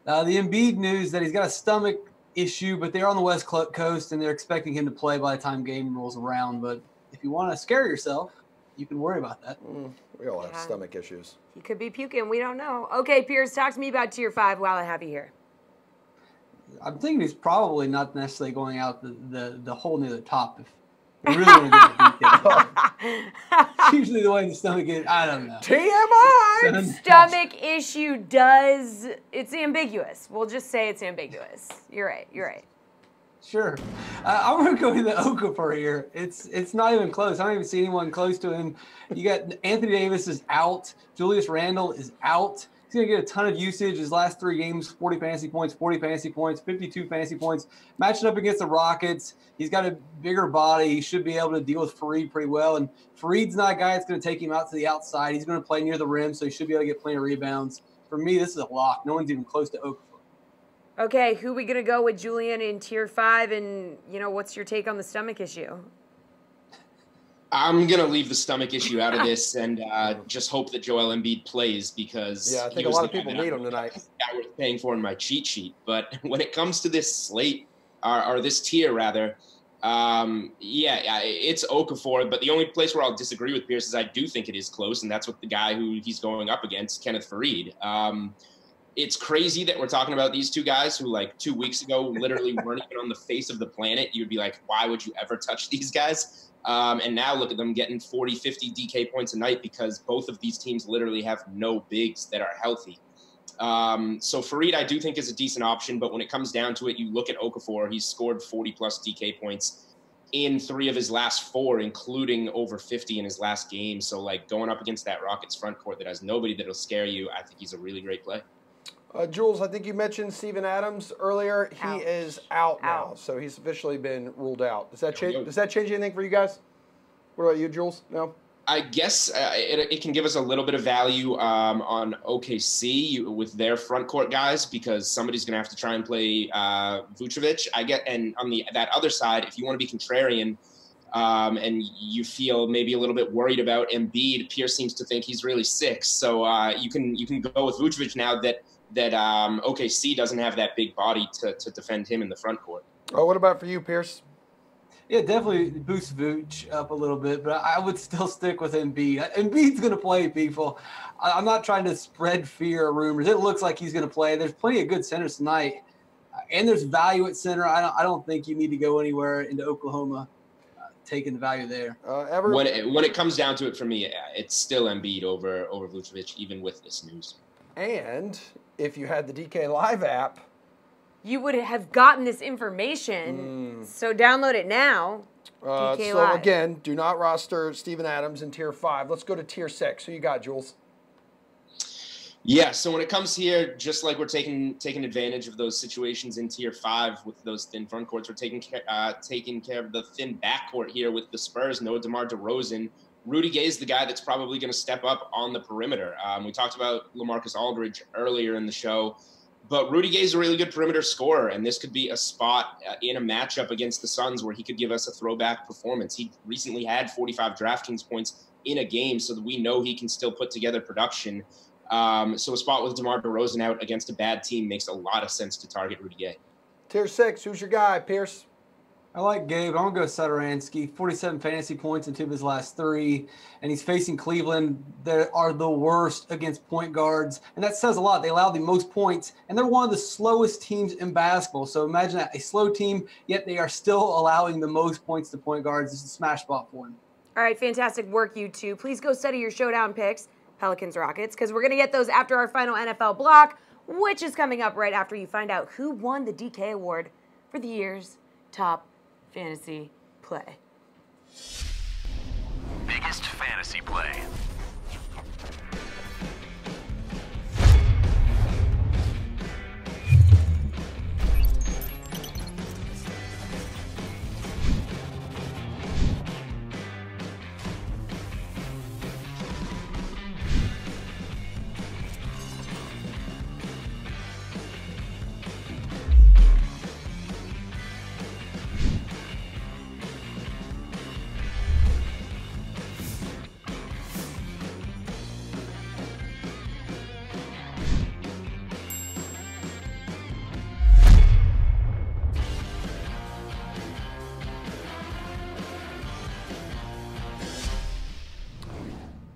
the Embiid news that he's got a stomach issue, but they're on the West Coast, and they're expecting him to play by the time game rolls around. But if you want to scare yourself, you can worry about that. We all have stomach issues. He could be puking. We don't know. Okay, Pierce, talk to me about Tier 5 while I have you here. I'm thinking he's probably not necessarily going out the hole near the top. If we really want to get the details. It's usually the way the stomach is. I don't know. TMI! Stomach issue it's ambiguous. We'll just say it's ambiguous. You're right. You're right. Sure. I'm going to go with the Okafor here. It's not even close. I don't even see anyone close to him. You got Anthony Davis is out. Julius Randle is out. He's going to get a ton of usage. His last 3 games, 40 fantasy points, 40 fantasy points, 52 fantasy points. Matching up against the Rockets. He's got a bigger body. He should be able to deal with Fareed pretty well. And Fareed's not a guy that's going to take him out to the outside. He's going to play near the rim, so he should be able to get plenty of rebounds. For me, this is a lock. No one's even close to Okafor. Okay, who are we going to go with, Julian, in Tier 5? And, what's your take on the stomach issue? I'm going to leave the stomach issue out of this and just hope that Joel Embiid plays because I think a lot of people need him tonight. I was paying for in my cheat sheet. But when it comes to this slate, or this tier rather, it's Okafor. But the only place where I'll disagree with Pierce is I do think it is close, and that's with the guy who he's going up against, Kenneth Fareed. It's crazy that we're talking about these two guys who, 2 weeks ago, literally weren't even on the face of the planet. You'd be like, why would you ever touch these guys? And now look at them getting 40, 50 DK points a night because both of these teams literally have no bigs that are healthy. So Fareed, I do think, is a decent option. But when it comes down to it, you look at Okafor. He's scored 40-plus DK points in 3 of his last 4, including over 50 in his last game. So, going up against that Rockets front court that has nobody that'll scare you, I think he's a really great play. Jules, I think you mentioned Steven Adams earlier. He is out now, so he's officially been ruled out. Does that change? Does that change anything for you guys? What about you, Jules? No. I guess it can give us a little bit of value on OKC with their front court guys because somebody's going to have to try and play Vucevic. And on that other side, if you want to be contrarian and you feel maybe a little bit worried about Embiid, Pierce seems to think he's really sick. So you can go with Vucevic now that OKC doesn't have that big body to defend him in the front court. Oh, what about for you, Pierce? Yeah, definitely boost Vooch up a little bit, but I would still stick with Embiid. Embiid's going to play, people. I'm not trying to spread fear or rumors. It looks like he's going to play. There's plenty of good centers tonight, and there's value at center. I don't think you need to go anywhere into Oklahoma taking the value there. When it comes down to it, for me, it's still Embiid over Vucevic, even with this news. And if you had the DK Live app, you would have gotten this information. So download it now. DK so Live. Again, do not roster Steven Adams in Tier 5. Let's go to Tier 6. Who you got, Jules? Yeah, so when it comes here, just like we're taking advantage of those situations in Tier 5 with those thin front courts, we're taking care of the thin backcourt here with the Spurs. No DeMar DeRozan. Rudy Gay is the guy that's probably going to step up on the perimeter. We talked about LaMarcus Aldridge earlier in the show, but Rudy Gay is a really good perimeter scorer, and this could be a spot in a matchup against the Suns where he could give us a throwback performance. He recently had 45 DraftKings points in a game, so that we know he can still put together production. So a spot with DeMar DeRozan out against a bad team makes a lot of sense to target Rudy Gay. Tier 6, who's your guy, Pierce? I like Gabe. I'm going to go Satoransky. 47 fantasy points in 2 of his last 3. And he's facing Cleveland. They are the worst against point guards. And that says a lot. They allow the most points. And they're one of the slowest teams in basketball. So imagine that. A slow team, yet they are still allowing the most points to point guards. It's a smash spot for him. All right, fantastic work, you two. Please go study your showdown picks, Pelicans, Rockets, because we're going to get those after our final NFL block. which is coming up right after you find out who won the DK Award for the year's top fantasy play. Biggest fantasy play.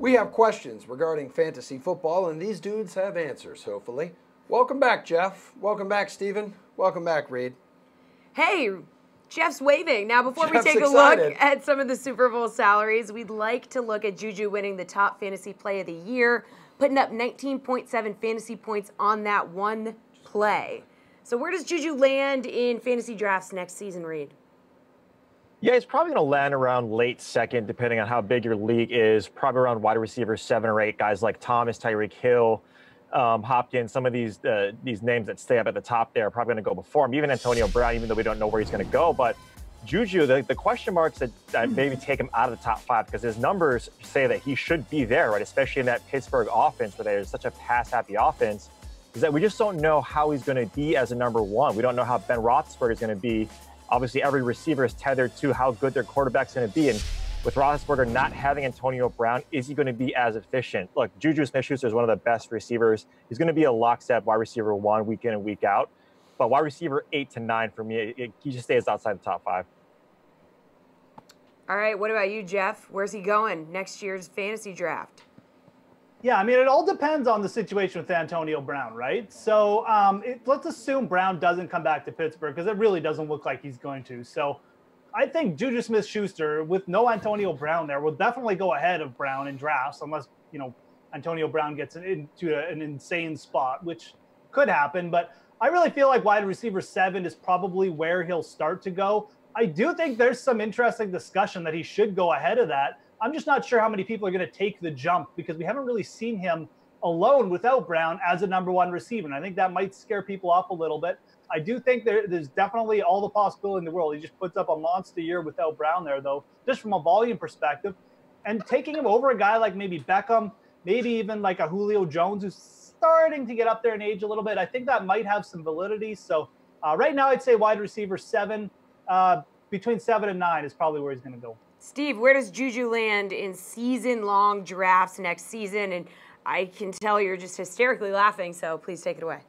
We have questions regarding fantasy football, and these dudes have answers, hopefully. Welcome back, Jeff. Welcome back, Steven. Welcome back, Reed. Hey, Jeff's waving. Now, before Jeff's we take excited. a look at some of the Super Bowl salaries, we'd like to look at Juju winning the top fantasy play of the year, putting up 19.7 fantasy points on that one play. So where does Juju land in fantasy drafts next season, Reed? Yeah, he's probably going to land around late second, depending on how big your league is. Probably around wide receiver 7 or 8. Guys like Thomas, Tyreek Hill, Hopkins, some of these names that stay up at the top there are probably going to go before him. Even Antonio Brown, even though we don't know where he's going to go. But Juju, the question marks that maybe take him out of the top 5, because his numbers say that he should be there, right? Especially in that Pittsburgh offense where there's such a pass-happy offense, is that we just don't know how he's going to be as a number 1. We don't know how Ben Roethlisberger is going to be. Obviously, every receiver is tethered to how good their quarterback's going to be. And with Roethlisberger not having Antonio Brown, is he going to be as efficient? Look, Juju Smith-Schuster is one of the best receivers. He's going to be a lockstep wide receiver 1 week in and week out. But wide receiver 8 to 9 for me, he just stays outside the top 5. All right, what about you, Jeff? Where's he going next year's fantasy draft? Yeah, I mean, it all depends on the situation with Antonio Brown, right? So let's assume Brown doesn't come back to Pittsburgh, because it really doesn't look like he's going to. So I think Juju Smith-Schuster, with no Antonio Brown there, will definitely go ahead of Brown in drafts, unless, Antonio Brown gets into an insane spot, which could happen. But I really feel like wide receiver 7 is probably where he'll start to go. I do think there's some interesting discussion that he should go ahead of that. I'm just not sure how many people are going to take the jump, because we haven't really seen him alone without Brown as a number 1 receiver. And I think that might scare people off a little bit. I do think there's definitely all the possibility in the world. He just puts up a monster year without Brown there, though, just from a volume perspective. And taking him over a guy like maybe Beckham, maybe even like a Julio Jones, who's starting to get up there in age a little bit, I think that might have some validity. So right now I'd say wide receiver 7, between 7 and 9 is probably where he's going to go. Steve, where does Juju land in season-long drafts next season? And I can tell you're just hysterically laughing, so please take it away.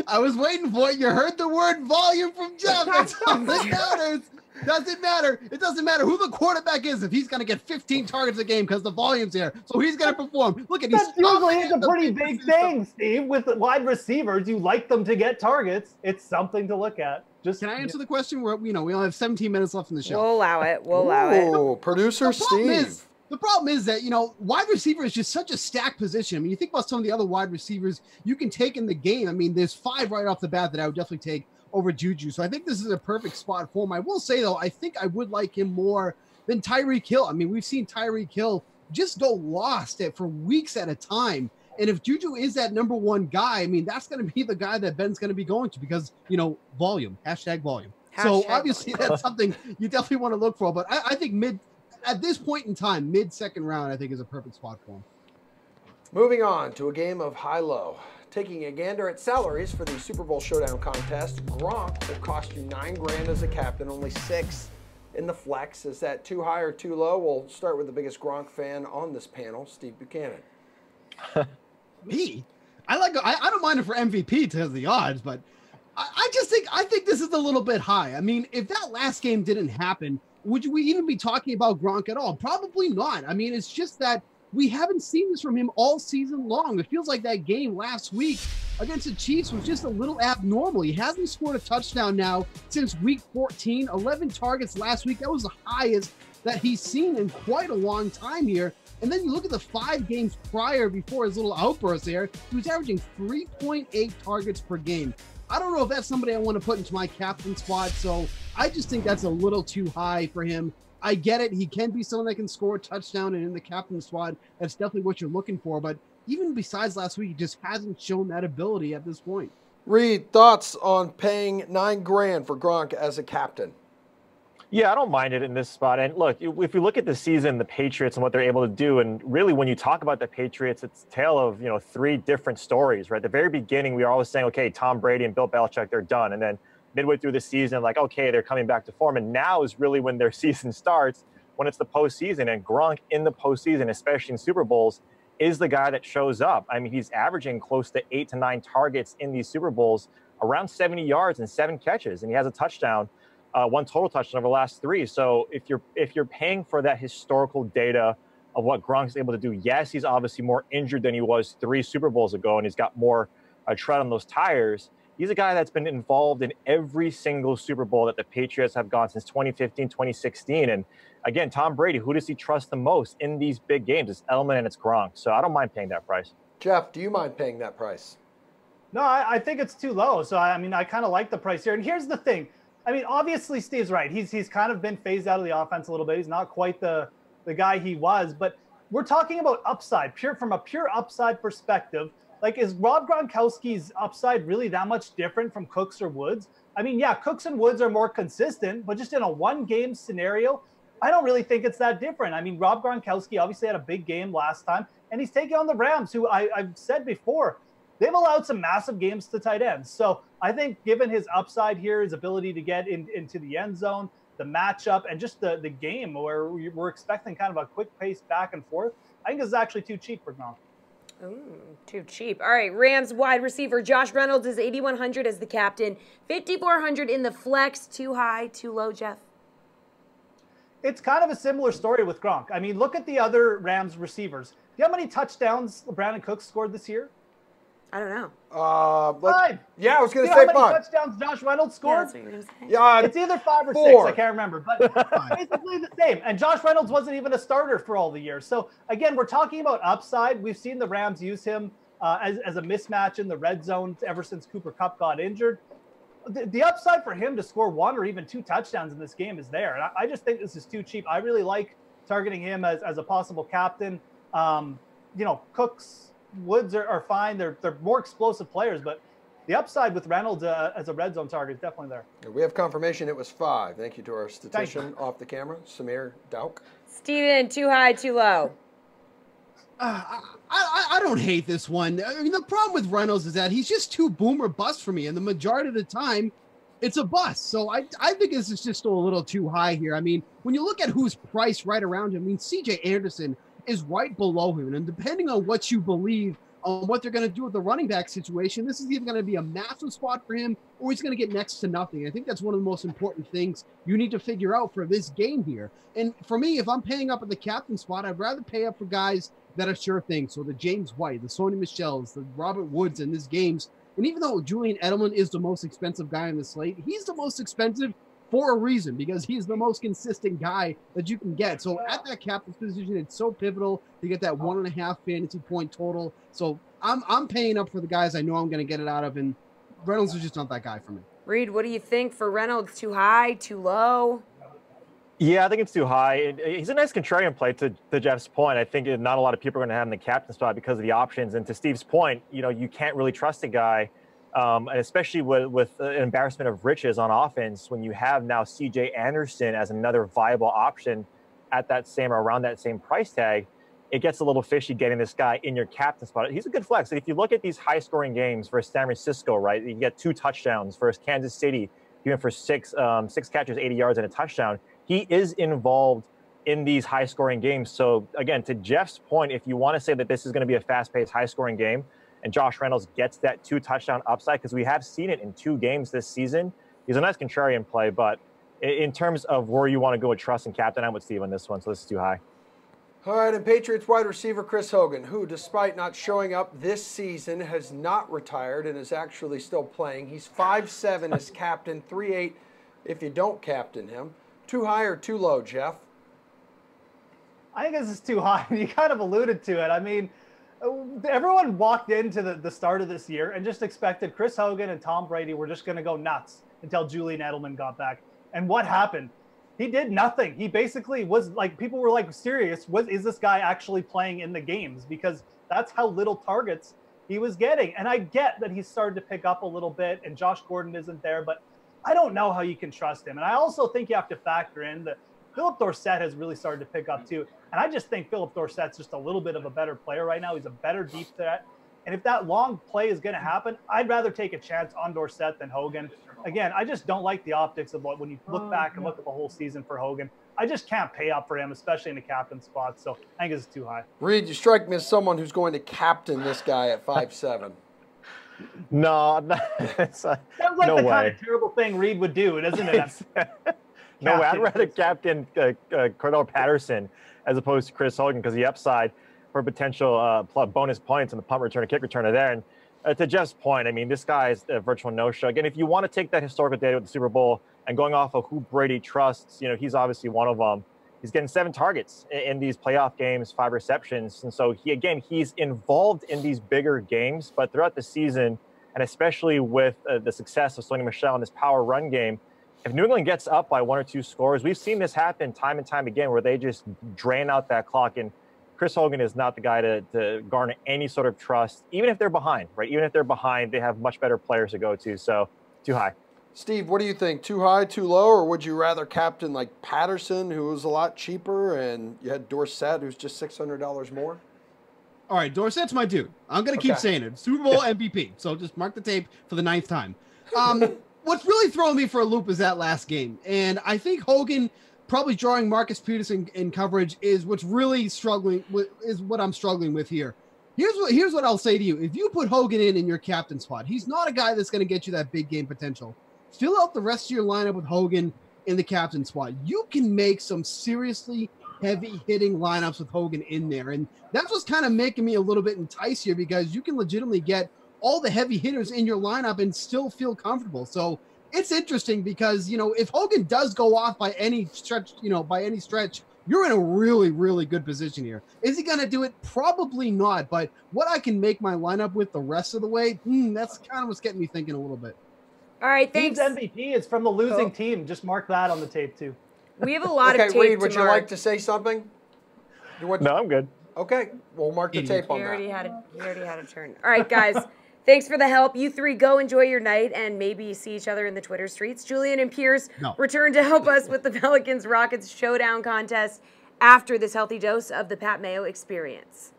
I was waiting for it. You heard the word volume from Jeff. That's all that matters. Doesn't matter. It doesn't matter who the quarterback is if he's going to get 15 targets a game because the volume's there. So he's going to perform. Look at That's usually a pretty big thing, Steve. With wide receivers, you like them to get targets. It's something to look at. Can I answer the question? We only have 17 minutes left in the show. We'll allow it. We'll allow it. Oh, producer Steve. The problem is that, wide receiver is just such a stacked position. I mean, you think about some of the other wide receivers you can take in the game. I mean, there's 5 right off the bat that I would definitely take over Juju. So I think this is a perfect spot for him. I will say, though, I think I would like him more than Tyreek Hill. I mean, we've seen Tyreek Hill just go lost for weeks at a time. And if Juju is that number 1 guy, I mean, that's going to be the guy that Ben's going to be going to because, volume, #volume. So obviously that's something you definitely want to look for. But I think at this point in time, mid-second round, I think is a perfect spot for him. Moving on to a game of high-low. Taking a gander at salaries for the Super Bowl Showdown contest, Gronk will cost you $9,000 as a captain, only 6 in the flex. Is that too high or too low? We'll start with the biggest Gronk fan on this panel, Steve Buchanan. Me? I don't mind it for MVP because of the odds, but I think this is a little bit high. I mean, if that last game didn't happen, would we even be talking about Gronk at all? Probably not. I mean, it's just that we haven't seen this from him all season long. It feels like that game last week against the Chiefs was just a little abnormal. He hasn't scored a touchdown now since week 14, 11 targets last week. That was the highest that he's seen in quite a long time here. And then you look at the 5 games prior before his little outburst there, he was averaging 3.8 targets per game. I don't know if that's somebody I want to put into my captain spot, so I just think that's a little too high for him. I get it. He can be someone that can score a touchdown, and in the captain squad, that's definitely what you're looking for. But even besides last week, he just hasn't shown that ability at this point. Reed, thoughts on paying $9,000 for Gronk as a captain? Yeah, I don't mind it in this spot. And look, if you look at the season, the Patriots and what they're able to do, and really when you talk about the Patriots, it's a tale of, 3 different stories, right? At the very beginning, we were always saying, okay, Tom Brady and Bill Belichick, they're done. And then midway through the season, like, okay, they're coming back to form. And now is really when their season starts, when it's the postseason. And Gronk in the postseason, especially in Super Bowls, is the guy that shows up. I mean, he's averaging close to 8 to 9 targets in these Super Bowls, around 70 yards and 7 catches. And he has a touchdown. 1 total touchdown over the last 3. So if you're paying for that historical data of what Gronk's able to do, yes, he's obviously more injured than he was 3 Super Bowls ago, and he's got more tread on those tires. He's a guy that's been involved in every single Super Bowl that the Patriots have gone since 2015, 2016. And again, Tom Brady, who does he trust the most in these big games? It's Edelman and it's Gronk. So I don't mind paying that price. Jeff, do you mind paying that price? No, I think it's too low. So, I mean, I kind of like the price here. And here's the thing. I mean, obviously, Steve's right. He's kind of been phased out of the offense a little bit. He's not quite the guy he was. But we're talking about upside, from a pure upside perspective. Like, is Rob Gronkowski's upside really that much different from Cooks or Woods? I mean, yeah, Cooks and Woods are more consistent, but just in a 1-game scenario, I don't really think it's that different. I mean, Rob Gronkowski obviously had a big game last time, and he's taking on the Rams, who I've said before, they've allowed some massive games to tight ends. So I think given his upside here, his ability to get into the end zone, the matchup, and just the game where we're expecting kind of a quick pace back and forth, I think this is actually too cheap for Gronk. Ooh, too cheap. All right, Rams wide receiver Josh Reynolds is 8,100 as the captain, 5,400 in the flex. Too high, too low, Jeff? It's kind of a similar story with Gronk. I mean, look at the other Rams receivers. Do you know how many touchdowns Brandon Cooks scored this year? I don't know. 5. Yeah, I was going to say say 5. How many touchdowns Josh Reynolds scored? Yeah, that's what you're going to say. Yeah, it's either 5 or 4. 6. I can't remember, but basically the same. And Josh Reynolds wasn't even a starter for all the years. So again, we're talking about upside. We've seen the Rams use him as a mismatch in the red zone ever since Cooper Kupp got injured. The upside for him to score 1 or even 2 touchdowns in this game is there. And I just think this is too cheap. I really like targeting him as a possible captain. Cooks, Woods are fine. They're more explosive players, but the upside with Reynolds as a red zone target is definitely there. We have confirmation it was 5. Thank you to our statistician off the camera, Samir Dauk. Steven, too high, too low? I don't hate this one. I mean, the problem with Reynolds is that he's just too boom or bust for me, and the majority of the time, it's a bust. So I think this is just still a little too high here. I mean, when you look at who's priced right around him, I mean, C.J. Anderson is right below him. And depending on what you believe on what they're going to do with the running back situation, this is either going to be a massive spot for him or he's going to get next to nothing. I think that's one of the most important things you need to figure out for this game here. And for me, if I'm paying up at the captain spot, I'd rather pay up for guys that are sure things. So the James White, the Sony Michels, the Robert Woods in these games. And even though Julian Edelman is the most expensive guy on the slate, he's the most expensive for a reason, because he's the most consistent guy that you can get. So at that captain's position, it's so pivotal to get that 1.5 fantasy point total. So I'm paying up for the guys I know I'm going to get it out of, and Reynolds is just not that guy for me. Reed, what do you think for Reynolds? Too high, too low? Yeah, I think it's too high. He's a nice contrarian play to Jeff's point. I think not a lot of people are going to have him in the captain spot because of the options. And to Steve's point, you can't really trust a guy, and especially with an embarrassment of riches on offense, when you have now C.J. Anderson as another viable option at that same or around that same price tag, it gets a little fishy getting this guy in your captain spot. He's a good flex. And if you look at these high-scoring games versus San Francisco, right, you get 2 touchdowns versus Kansas City, even for 6 catches, 80 yards, and a touchdown. He is involved in these high-scoring games. So, again, to Jeff's point, if you want to say that this is going to be a fast-paced, high-scoring game, and Josh Reynolds gets that 2-touchdown upside, because we have seen it in 2 games this season, he's a nice contrarian play. But in terms of where you want to go with trust and captain, I'm with Steve on this one, so this is too high. All right, and Patriots wide receiver Chris Hogan, who, despite not showing up this season, has not retired and is actually still playing. He's 5'7" as captain, 3'8" if you don't captain him. Too high or too low, Jeff? I think this is too high. You kind of alluded to it. I mean, everyone walked into the start of this year and just expected Chris Hogan and Tom Brady were just going to go nuts until Julian Edelman got back. And what happened? He did nothing. He basically was like, people were like, serious, is this guy actually playing in the games? Because that's how little targets he was getting. And I get that he's started to pick up a little bit and Josh Gordon isn't there, but I don't know how you can trust him. And I also think you have to factor in that Philip Dorsett has really started to pick up too. And I just think Philip Dorsett's just a little bit of a better player right now. He's a better deep threat. And if that long play is going to happen, I'd rather take a chance on Dorsett than Hogan. Again, I just don't like the optics of when you look back and look at the whole season for Hogan. I just can't pay up for him, especially in the captain spot. So I think it's too high. Reed, you strike me as someone who's going to captain this guy at 5'7". No, sounds like no the way. kind of terrible thing Reed would do, doesn't it? No way. I'd rather captain Cordell Patterson as opposed to Chris Hogan because the upside for potential bonus points and the punt return and kick return are there. And to Jeff's point, I mean, this guy is a virtual no-show. Again, if you want to take that historical data with the Super Bowl and going off of who Brady trusts, he's obviously one of them. He's getting 7 targets in these playoff games, 5 receptions. And so, he's involved in these bigger games. But throughout the season, and especially with the success of Sony Michel in this power run game, if New England gets up by 1 or 2 scores, we've seen this happen time and time again where they just drain out that clock. And Chris Hogan is not the guy to garner any sort of trust, even if they're behind, right? Even if they're behind, they have much better players to go to. So, too high. Steve, what do you think? Too high, too low, or would you rather captain like Patterson, who was a lot cheaper, and you had Dorsett, who's just $600 more? All right, Dorsett's my dude. I'm going to keep saying it. Super Bowl MVP. So just mark the tape for the 9th time. What's really throwing me for a loop is that last game. And I think Hogan probably drawing Marcus Peters in coverage is what's really struggling with, is what I'm struggling with here. Here's what I'll say to you. If you put Hogan in your captain spot, he's not a guy that's going to get you that big game potential. Fill out the rest of your lineup with Hogan in the captain spot. You can make some seriously heavy hitting lineups with Hogan in there. And that's what's kind of making me a little bit enticed here because you can legitimately get all the heavy hitters in your lineup and still feel comfortable. So it's interesting because, if Hogan does go off by any stretch, you're in a really, really good position here. Is he going to do it? Probably not. But what I can make my lineup with the rest of the way, that's kind of what's getting me thinking a little bit. All right, thanks. Team's MVP is from the losing team. Just mark that on the tape, too. We have a lot of tape Reed, would to you mark. like to say something? No, I'm good. Okay, we'll mark the tape on He that. already had a turn. All right, guys. Thanks for the help. You 3 go enjoy your night and maybe see each other in the Twitter streets. Julian and Piers return to help us with the Pelicans-Rockets showdown contest after this healthy dose of the Pat Mayo experience.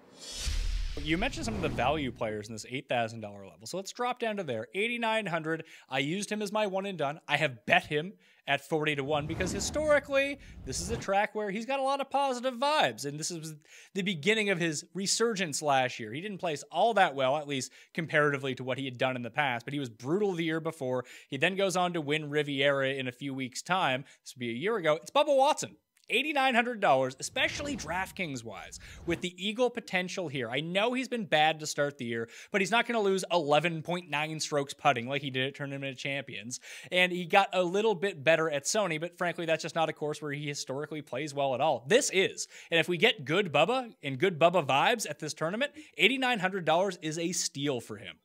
You mentioned some of the value players in this $8,000 level. So let's drop down to there. $8,900. I used him as my one and done. I have bet him at 40-1 because historically, this is a track where he's got a lot of positive vibes. And this is the beginning of his resurgence last year. He didn't place all that well, at least comparatively to what he had done in the past, but he was brutal the year before. He then goes on to win Riviera in a few weeks' time. This will be a year ago. It's Bubba Watson. $8,900, especially DraftKings-wise, with the Eagle potential here. I know he's been bad to start the year, but he's not going to lose 11.9 strokes putting like he did at Tournament of Champions. And he got a little bit better at Sony, but frankly, that's just not a course where he historically plays well at all. This is. And if we get good Bubba and good Bubba vibes at this tournament, $8,900 is a steal for him.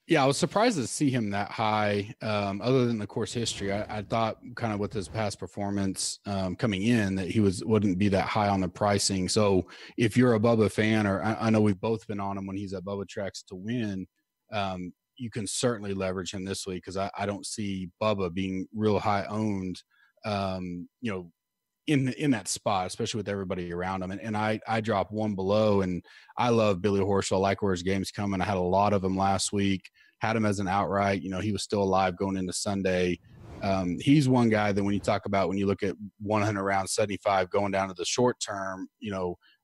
Yeah, I was surprised to see him that high. Other than the course history, I thought kind of with his past performance coming in that he wouldn't be that high on the pricing. So if you're a Bubba fan, or I know we've both been on him when he's at Bubba Tracks to win, you can certainly leverage him this week because I don't see Bubba being real high owned, in that spot, especially with everybody around him. And I dropped one below, and I love Billy Horschel. I like where his game's coming. I had a lot of him last week, had him as an outright. He was still alive going into Sunday. He's one guy that when you look at 100 round 75 going down to the short term,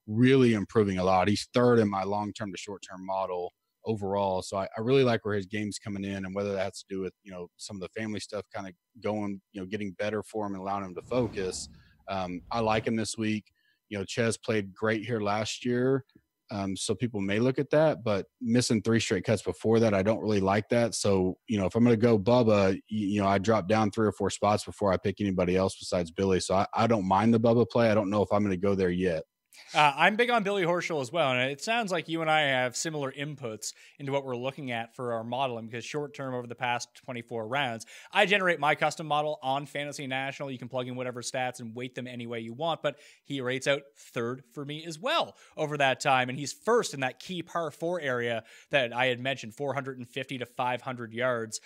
really improving a lot. He's 3rd in my long-term to short-term model overall. So I really like where his game's coming in, and whether that has to do with, some of the family stuff kind of going, getting better for him and allowing him to focus. I like him this week. Ches played great here last year. So people may look at that, but missing 3 straight cuts before that, I don't really like that. So, if I'm going to go Bubba, I drop down 3 or 4 spots before I pick anybody else besides Billy. So I don't mind the Bubba play. I don't know if I'm going to go there yet. I'm big on Billy Horschel as well, and it sounds like you and I have similar inputs into what we're looking at for our modeling, because short term over the past 24 rounds, I generate my custom model on Fantasy National. You can plug in whatever stats and weight them any way you want, but he rates out 3rd for me as well over that time, and he's 1st in that key par 4 area that I had mentioned, 450 to 500 yards.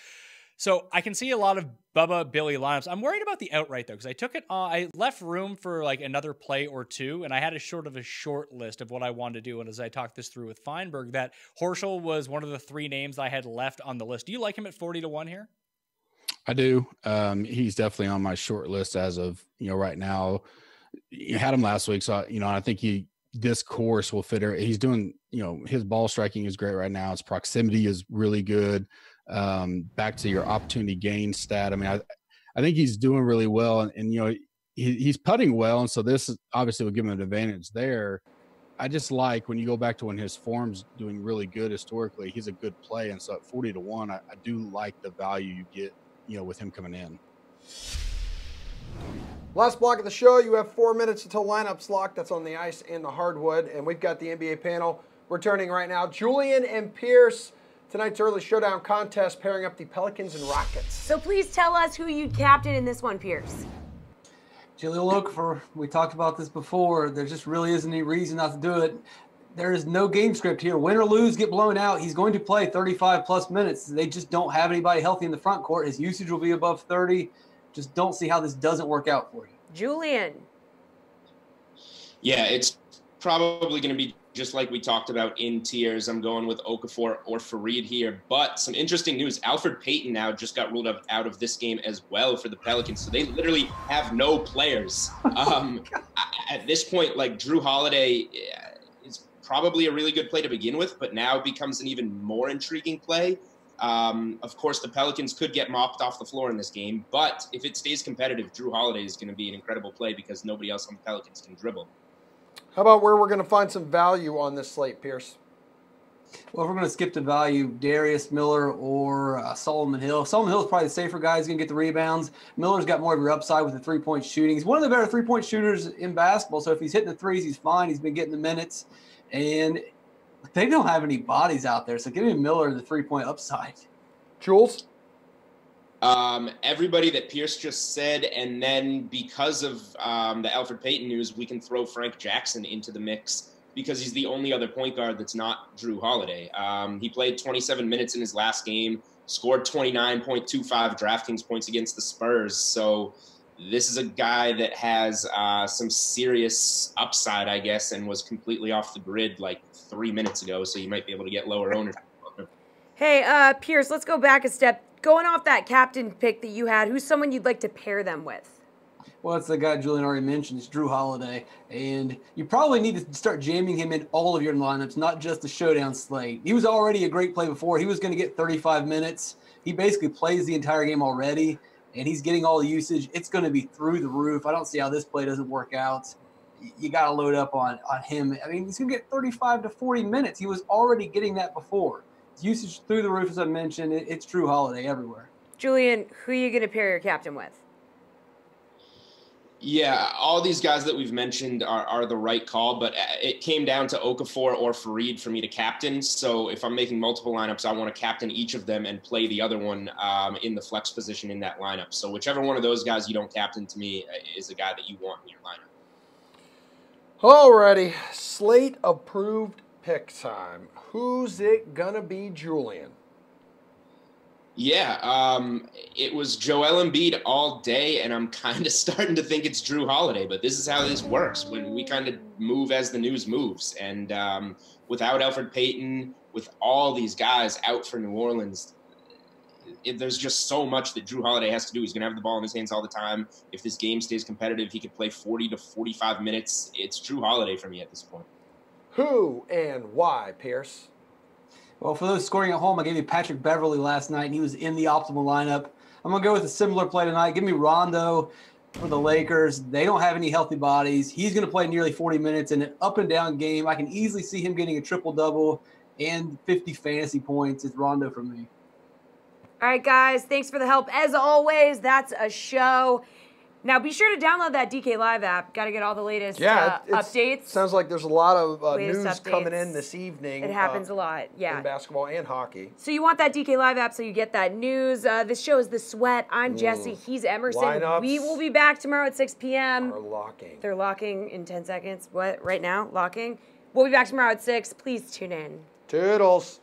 So I can see a lot of Bubba Billy lineups. I'm worried about the outright, though, because I took it I left room for like another play or two, and I had a short list of what I wanted to do. And as I talked this through with Feinberg, that Horschel was one of the 3 names I had left on the list. Do you like him at 40 to 1 here? I do. He's definitely on my short list as of, right now. You had him last week, so, I think this course will fit her. He's doing, his ball striking is great right now. His proximity is really good. Back to your opportunity gain stat. I mean, I think he's doing really well, and he's putting well, and so this obviously will give him an advantage there. I just like when you go back to when his form's doing really good historically, he's a good play, and so at 40 to 1, I do like the value you get, with him coming in. Last block of the show, you have 4 minutes until lineups lock. That's on the ice and the hardwood, and we've got the NBA panel returning right now. Julian and Pierce. Tonight's early showdown contest pairing up the Pelicans and Rockets. So please tell us who you captain in this one, Pierce. Jahlil Okafor, we talked about this before. There just really isn't any reason not to do it. There is no game script here. Win or lose, get blown out. He's going to play 35-plus minutes. They just don't have anybody healthy in the front court. His usage will be above 30. Just don't see how this doesn't work out for you. Julian. Yeah, it's probably going to be just like we talked about in tiers. I'm going with Okafor or Fareed here. But some interesting news. Alfred Payton now just got ruled out of this game as well for the Pelicans. So they literally have no players. At this point, like Drew Holiday is probably a really good play to begin with, but now becomes an even more intriguing play. Of course, the Pelicans could get mopped off the floor in this game. But if it stays competitive, Drew Holiday is going to be an incredible play because nobody else on the Pelicans can dribble. How about where we're going to find some value on this slate, Pierce? Well, if we're going to skip the value, Darius Miller or Solomon Hill. Solomon Hill is probably the safer guy. He's going to get the rebounds. Miller's got more of your upside with the three-point shooting. He's one of the better three-point shooters in basketball, so if he's hitting the threes, he's fine. He's been getting the minutes. And they don't have any bodies out there, so give me Miller the three-point upside. Jules? Everybody that Pierce just said, and then because of the Alfred Payton news, we can throw Frank Jackson into the mix because he's the only other point guard that's not Drew Holiday. He played 27 minutes in his last game, scored 29.25 DraftKings points against the Spurs. So this is a guy that has some serious upside, I guess, and was completely off the grid like 3 minutes ago, so you might be able to get lower ownership. Hey, Pierce, let's go back a step. Going off that captain pick that you had, who's someone you'd like to pair them with? Well, it's the guy Julian already mentioned. It's Drew Holiday. And you probably need to start jamming him in all of your lineups, not just the showdown slate. He was already a great play before. He was going to get 35 minutes. He basically plays the entire game already, and he's getting all the usage. It's going to be through the roof. I don't see how this play doesn't work out. You got to load up on him. I mean, he's going to get 35 to 40 minutes. He was already getting that before. Usage through the roof, as I mentioned. It's Drew Holiday everywhere. Julian, who are you going to pair your captain with? Yeah, all these guys that we've mentioned are the right call, but it came down to Okafor or Fareed for me to captain. So if I'm making multiple lineups, I want to captain each of them and play the other one in the flex position in that lineup. So whichever one of those guys you don't captain to me is a guy that you want in your lineup. Alrighty, slate approved pick time. Who's it gonna be, Julian? Yeah, it was Joel Embiid all day, and I'm kind of starting to think it's Drew Holiday, but this is how this works when we kind of move as the news moves. And without Alfred Payton, with all these guys out for New Orleans, there's just so much that Drew Holiday has to do. He's going to have the ball in his hands all the time. If this game stays competitive, he could play 40 to 45 minutes. It's Drew Holiday for me at this point. Who and why, Pierce? Well, for those scoring at home, I gave you Patrick Beverley last night, and he was in the optimal lineup. I'm going to go with a similar play tonight. Give me Rondo. for the Lakers. They don't have any healthy bodies. He's going to play nearly 40 minutes in an up-and-down game. I can easily see him getting a triple-double and 50 fantasy points. It's Rondo for me. All right, guys, thanks for the help. As always, that's a show. Now, be sure to download that DK Live app. Got to get all the latest updates. Sounds like there's a lot of Latest news updates. coming in this evening. It happens a lot, yeah. In basketball and hockey. So you want that DK Live app so you get that news. This show is The Sweat. I'm Jessie. He's Emerson. Lineups We will be back tomorrow at 6 p.m. Are locking. They're locking in 10 seconds. What? Right now? Locking? We'll be back tomorrow at 6. Please tune in. Toodles.